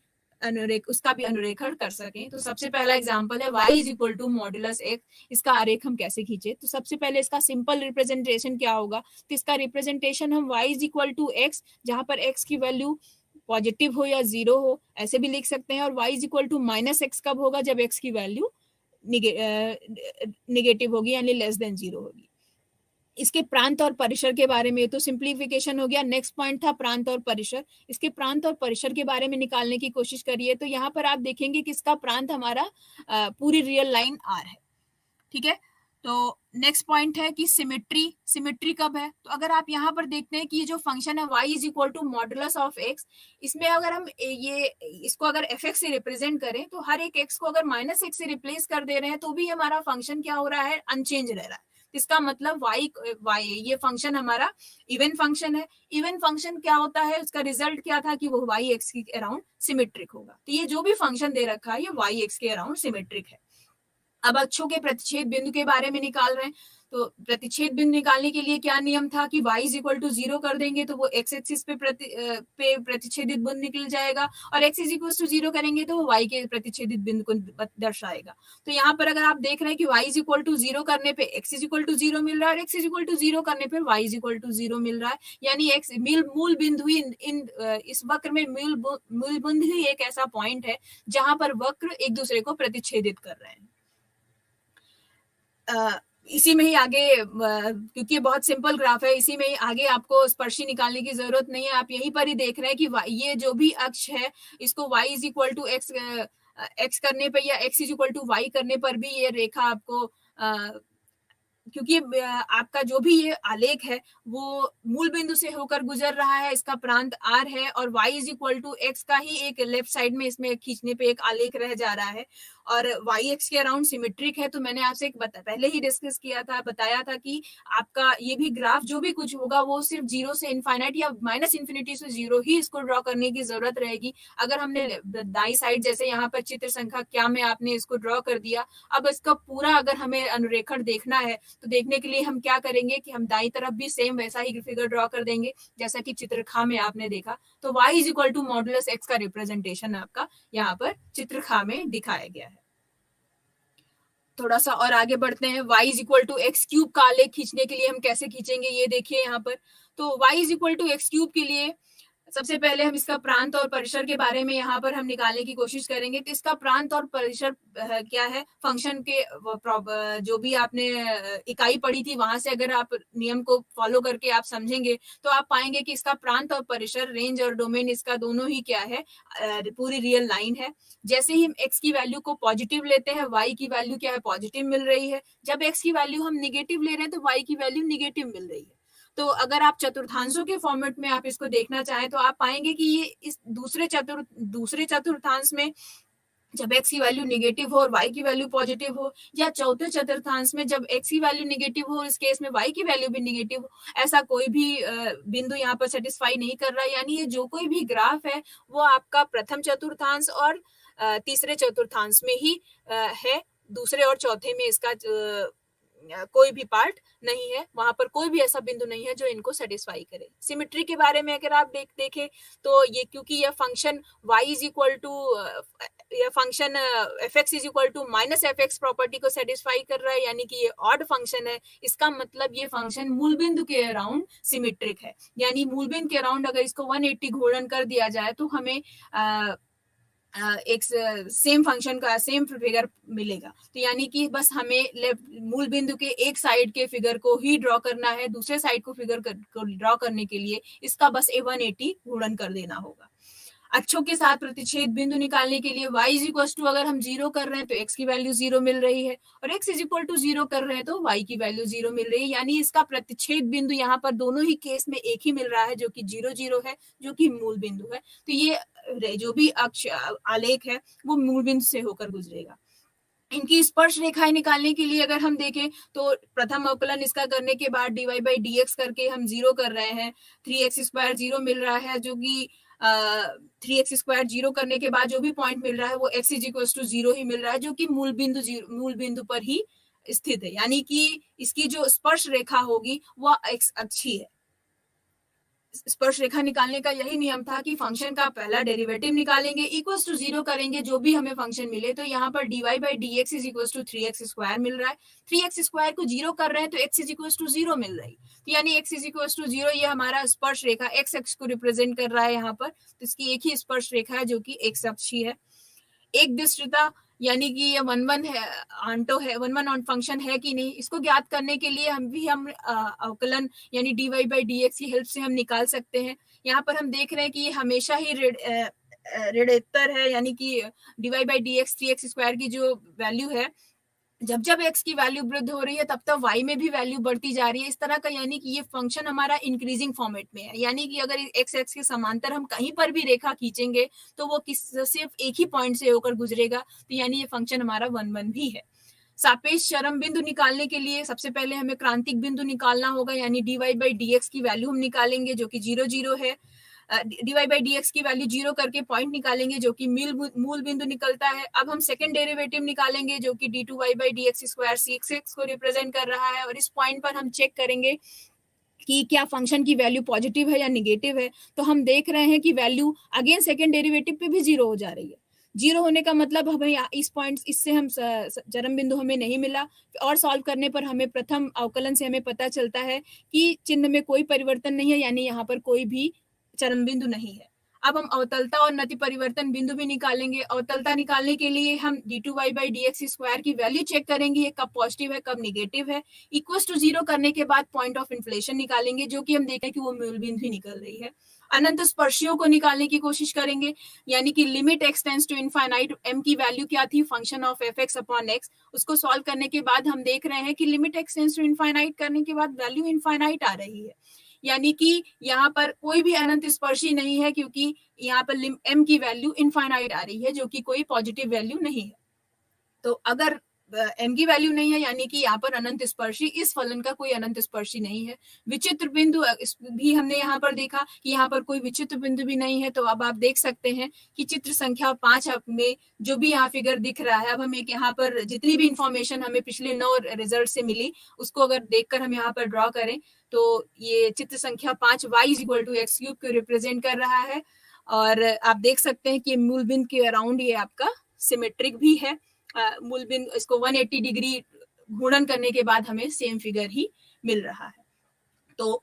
S1: उसका भी अनुरेखण कर सकें। तो सबसे पहला एग्जांपल है y is equal to modulus x। इसका आरेख हम कैसे खींचे, तो सबसे पहले इसका सिंपल रिप्रेजेंटेशन क्या होगा, तो इसका रिप्रेजेंटेशन हम y is equal to x, जहां पर x की वैल्यू पॉजिटिव हो या जीरो हो ऐसे भी लिख सकते हैं, और y is equal to minus x कब होगा, जब x की वैल्यू निगेटिव होगी यानी लेस देन जीरो होगी। इसके प्रांत और परिसर के बारे में तो सिंप्लीफिकेशन हो गया। नेक्स्ट पॉइंट था प्रांत और परिसर। इसके प्रांत और परिसर के बारे में निकालने की कोशिश करिए, तो यहाँ पर आप देखेंगे कि इसका प्रांत हमारा पूरी रियल लाइन आर है, ठीक है। तो नेक्स्ट पॉइंट है कि सिमेट्री। सिमेट्री कब है, तो अगर आप यहाँ पर देखते हैं कि ये जो फंक्शन है y is equal to modulus of x, इसमें अगर हम ये इसको अगर fx से रिप्रेजेंट करें तो हर एक x को अगर माइनस x से रिप्लेस कर दे रहे हैं तो भी हमारा फंक्शन क्या हो रहा है, अनचेंज रह रहा है। इसका मतलब y ये फंक्शन हमारा इवन फंक्शन है। इवन फंक्शन क्या होता है, उसका रिजल्ट क्या था कि वो y x के अराउंड सिमेट्रिक होगा। तो ये जो भी फंक्शन दे रखा है ये y x के अराउंड सिमेट्रिक है। अब अक्षों के प्रतिच्छेद बिंदु के बारे में निकाल रहे हैं, तो प्रतिच्छेद बिंदु निकालने के लिए क्या नियम था कि y इज इक्वल टू 0 कर देंगे तो वो x एक्सिस पे प्रतिच्छेदित बिंदु निकल जाएगा, और x इज इक्वल टू 0 करेंगे तो वो y के प्रतिच्छेदित बिंदु को दर्शाएगा। तो यहाँ पर अगर आप देख रहे हैं कि y इज इक्वल टू 0 करने पे x इज इक्वल टू 0 मिल रहा है और x इज इक्वल टू 0 करने पे y इज इक्वल टू 0 मिल रहा है, यानी x मूल बिंदु ही इस वक्र में मूल बिंदु ही एक ऐसा पॉइंट है जहां पर वक्र एक दूसरे को प्रतिच्छेदित कर रहे हैं। इसी में ही आगे, क्योंकि बहुत सिंपल ग्राफ है, इसी में ही आगे आपको स्पर्शी निकालने की जरूरत नहीं है। आप यहीं पर ही देख रहे हैं कि ये जो भी अक्ष है इसको y is equal to x करने पर या x is equal to y करने पर भी ये रेखा आपको क्योंकि आपका जो भी ये आलेख है वो मूल बिंदु से होकर गुजर रहा है, इसका प्रांत r है और y is equal to x का ही एक लेफ्ट साइड में इसमें खींचने पे एक आलेख रह जा रहा है, और वाई एक्स के अराउंड सिमेट्रिक है, तो मैंने आपसे पहले ही डिस्कस किया था, बताया था कि आपका ये भी ग्राफ जो भी कुछ होगा वो सिर्फ 0 से इनफाइनाइट या माइनस इन्फिनिटी से 0 ही इसको ड्रॉ करने की जरूरत रहेगी। अगर हमने दाई साइड जैसे यहाँ पर चित्र संख्या क्या में आपने इसको ड्रॉ कर दिया, अब इसका पूरा अगर हमें अनुरेखण देखना है तो देखने के लिए हम क्या करेंगे कि हम दाई तरफ भी सेम वैसा ही फिगर ड्रॉ कर देंगे जैसा कि चित्र खा में आपने देखा। तो y is equal to modulus x का रिप्रेजेंटेशन आपका यहाँ पर चित्र खा में दिखाया गया है। थोड़ा सा और आगे बढ़ते हैं, y is equal to x cube का आलेख खींचने के लिए हम कैसे खींचेंगे ये देखिए यहाँ पर। तो y is equal to x cube के लिए सबसे पहले हम इसका प्रांत और परिसर के बारे में यहाँ पर हम निकालने की कोशिश करेंगे। तो इसका प्रांत और परिसर क्या है, फंक्शन के जो भी आपने इकाई पढ़ी थी वहां से अगर आप नियम को फॉलो करके आप समझेंगे तो आप पाएंगे कि इसका प्रांत और परिसर, रेंज और डोमेन, इसका दोनों ही क्या है, पूरी रियल लाइन है। जैसे ही हम x की वैल्यू को पॉजिटिव लेते हैं, y की वैल्यू क्या है, पॉजिटिव मिल रही है। जब x की वैल्यू हम निगेटिव ले रहे हैं तो y की वैल्यू निगेटिव मिल रही है। तो अगर आप चतुर्थांशों के फॉर्मेट में आप इसको देखना चाहें तो आप पाएंगे कि ये इस दूसरे चतुर्थांश में जब x की वैल्यू निगेटिव हो और y की वैल्यू पॉजिटिव हो, या चौथे चतुर्थांश में जब x की वैल्यू निगेटिव हो और इस केस में y की वैल्यू भी निगेटिव हो, ऐसा कोई भी बिंदु यहाँ पर सेटिस्फाई नहीं कर रहा। यानी ये जो कोई भी ग्राफ है वो आपका प्रथम चतुर्थांश और तीसरे चतुर्थांश में ही है, दूसरे और चौथे में इसका कोई भी पार्ट नहीं है, वहां पर कोई भी ऐसा बिंदु नहीं है जो इनको सेटिस्फाई करे। सिमेट्री के बारे में अगर आप देखें तो ये क्योंकि यह function y is equal to यह function fx is equal to minus fx property को सेटिस्फाई कर रहा है, यानी कि ये ऑड फंक्शन है। इसका मतलब ये फंक्शन मूल बिंदु के अराउंड सिमेट्रिक है, यानी मूल बिंदु के अराउंड अगर इसको 180 घूर्णन कर दिया जाए तो हमें एक सेम फंक्शन का सेम फिगर मिलेगा। तो यानी कि बस हमें मूल बिंदु के एक साइड के फिगर को ही ड्रॉ करना है, दूसरे साइड को फिगर को ड्रॉ करने के लिए इसका बस 180 गुणन कर देना होगा। अक्षों के साथ प्रतिच्छेद बिंदु निकालने के लिए y इज इक्वल टू अगर हम 0 कर रहे हैं तो x की वैल्यू 0 मिल रही है, और x इज इक्वल टू 0 कर रहे हैं तो y की वैल्यू 0 मिल रही है। यानी इसका प्रतिच्छेद बिंदु यहाँ पर दोनों ही केस में एक ही मिल रहा है जो कि 0 0 है, जो कि मूल बिंदु है। तो ये जो भी अक्ष आलेख है वो मूल बिंदु से होकर गुजरेगा। इनकी स्पर्श रेखाएं निकालने के लिए अगर हम देखें तो प्रथम अवकलन इसका करने के बाद dy by dx करके हम 0 कर रहे हैं, 3x स्क्वायर 0 मिल रहा है, जो कि 3x स्क्वायर 0 करने के बाद जो भी पॉइंट मिल रहा है वो x इज इक्वल टू 0 ही मिल रहा है, जो कि मूल बिंदु पर ही स्थित है। यानी कि इसकी जो स्पर्श रेखा होगी वह x अक्षीय है। स्पर्श रेखा निकालने का यही नियम था कि फंक्शन का पहला डेरिवेटिव निकालेंगे, इक्वल्स टू 0 करेंगे, जो भी हमें फंक्शन मिले। तो यहाँ पर dy by dx is equals to 3x square मिल रहा है, 3x स्क्वायर को 0 कर रहे हैं तो x इज इक्वल्स टू 0 मिल रही। तो यानी x इज इक्वल्स टू 0 ये हमारा स्पर्श रेखा x अक्ष को रिप्रेजेंट कर रहा है यहाँ पर। तो इसकी एक ही स्पर्श रेखा है जो कि x अक्षीय है। एक दृष्टता यानी कि ये 1 है, आंटो है, 1 फंक्शन है कि नहीं, इसको ज्ञात करने के लिए हम अवकलन यानी dy by dx की हेल्प से हम निकाल सकते हैं। यहाँ पर हम देख रहे हैं कि ये हमेशा ही ऋणोत्तर है, यानी कि dy by dx 3x square की जो वैल्यू है, जब जब x की वैल्यू वृद्ध हो रही है तब तक y में भी वैल्यू बढ़ती जा रही है, इस तरह का। यानी कि ये फंक्शन हमारा इंक्रीजिंग फॉर्मेट में है, यानी कि अगर x एक्स के समांतर हम कहीं पर भी रेखा खींचेंगे तो वो सिर्फ एक ही पॉइंट से होकर गुजरेगा। तो यानी ये फंक्शन हमारा 1 भी है। सापेक्ष चरम बिंदु निकालने के लिए सबसे पहले हमें क्रांतिक बिंदु निकालना होगा, यानी dy by dx की वैल्यू हम निकालेंगे जो कि 0 0 है। dy by dx की वैल्यू 0 करके पॉइंट निकालेंगे जो कि मूल बिंदु निकलता है। अब हम सेकंड डेरिवेटिव निकालेंगे जो कि d2y by dx square c(x) को रिप्रेजेंट कर रहा है, और इस पॉइंट पर हम चेक करेंगे कि क्या फंक्शन की वैल्यू पॉजिटिव है या निगेटिव है। तो हम देख रहे हैं कि वैल्यू अगेन सेकंड डेरिवेटिव पे भी 0 हो जा रही है। 0 होने का मतलब हमें इस पॉइंट इससे हम चरम बिंदु हमें नहीं मिला, और सॉल्व करने पर हमें प्रथम अवकलन से हमें पता चलता है कि चिन्ह में कोई परिवर्तन नहीं है, यानी यहाँ पर कोई भी चरम बिंदु नहीं है। अब हम अवतलता और नति परिवर्तन बिंदु भी निकालेंगे। अवतलता निकालने के लिए हम d2y by dx स्क्वायर की वैल्यू चेक करेंगे, ये कब पॉजिटिव है कब निगेटिव है। इक्वल्स टू 0 करने के बाद पॉइंट ऑफ इन्फ्लेशन निकालेंगे, जो कि हम देखें कि वो मूल बिंदु ही निकल रही है। अनंत स्पर्शियों को निकालने की कोशिश करेंगे, यानी कि limit x tends to infinite, m की वैल्यू क्या थी, function of fx upon x। उसको सॉल्व करने के बाद हम देख रहे हैं कि limit x tends to infinite करने के बाद वैल्यू इनफाइनाइट आ रही है, यानी कि यहाँ पर कोई भी अनंत स्पर्शी नहीं है, क्योंकि यहाँ पर m की वैल्यू इनफाइनाइट आ रही है, जो कि कोई पॉजिटिव वैल्यू नहीं है। तो अगर m की वैल्यू नहीं है यानी कि यहाँ पर अनंत स्पर्शी, इस फलन का कोई अनंत स्पर्शी नहीं है। विचित्र बिंदु भी हमने यहाँ पर देखा कि यहाँ पर कोई विचित्र बिंदु भी नहीं है। तो अब आप देख सकते हैं कि चित्र संख्या 5 में जो भी यहाँ फिगर दिख रहा है, अब हम एक यहाँ पर जितनी भी इंफॉर्मेशन हमें पिछले 9 रिजल्ट से मिली उसको अगर देखकर हम यहाँ पर ड्रॉ करें तो ये चित्र संख्या 5 y = x³ को रिप्रेजेंट कर रहा है। और आप देख सकते हैं कि मूल बिंदु के अराउंड ये आपका सिमेट्रिक भी है। मूल बिंदु इसको 180 डिग्री घूर्णन करने के बाद हमें सेम फिगर ही मिल रहा है। तो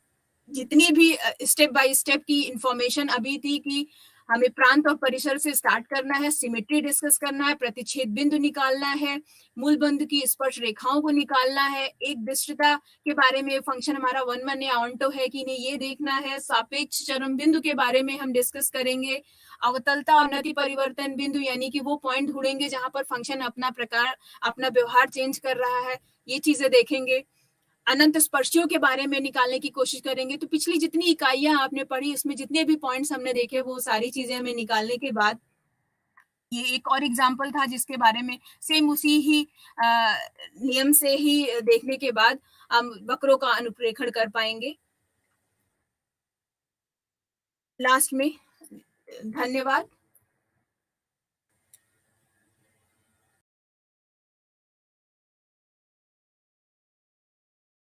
S1: जितनी भी स्टेप बाय स्टेप की इंफॉर्मेशन अभी थी कि हमें प्रांत और परिसर से स्टार्ट करना है, सिमेट्री डिस्कस करना है, प्रतिच्छेद बिंदु निकालना है, मूल बिंदु की स्पर्श रेखाओं को निकालना है, एक दृष्टता के बारे में फंक्शन हमारा 1 या ऑन्टो है कि नहीं ये देखना है, सापेक्ष चरम बिंदु के बारे में हम डिस्कस करेंगे, अवतलता और नति परिवर्तन बिंदु यानी कि वो पॉइंट ढूंढेंगे जहां पर फंक्शन अपना प्रकार अपना व्यवहार चेंज कर रहा है, ये चीजें देखेंगे। अनंत स्पर्शियों के बारे में निकालने की कोशिश करेंगे। तो पिछली जितनी इकाइयां आपने पढ़ी उसमें जितने भी पॉइंट्स हमने देखे वो सारी चीजें हमें निकालने के बाद ये एक और एग्जाम्पल था जिसके बारे में सेम उसी ही नियम से ही देखने के बाद हम वक्रों का अनुप्रेक्षण कर पाएंगे। लास्ट में धन्यवाद।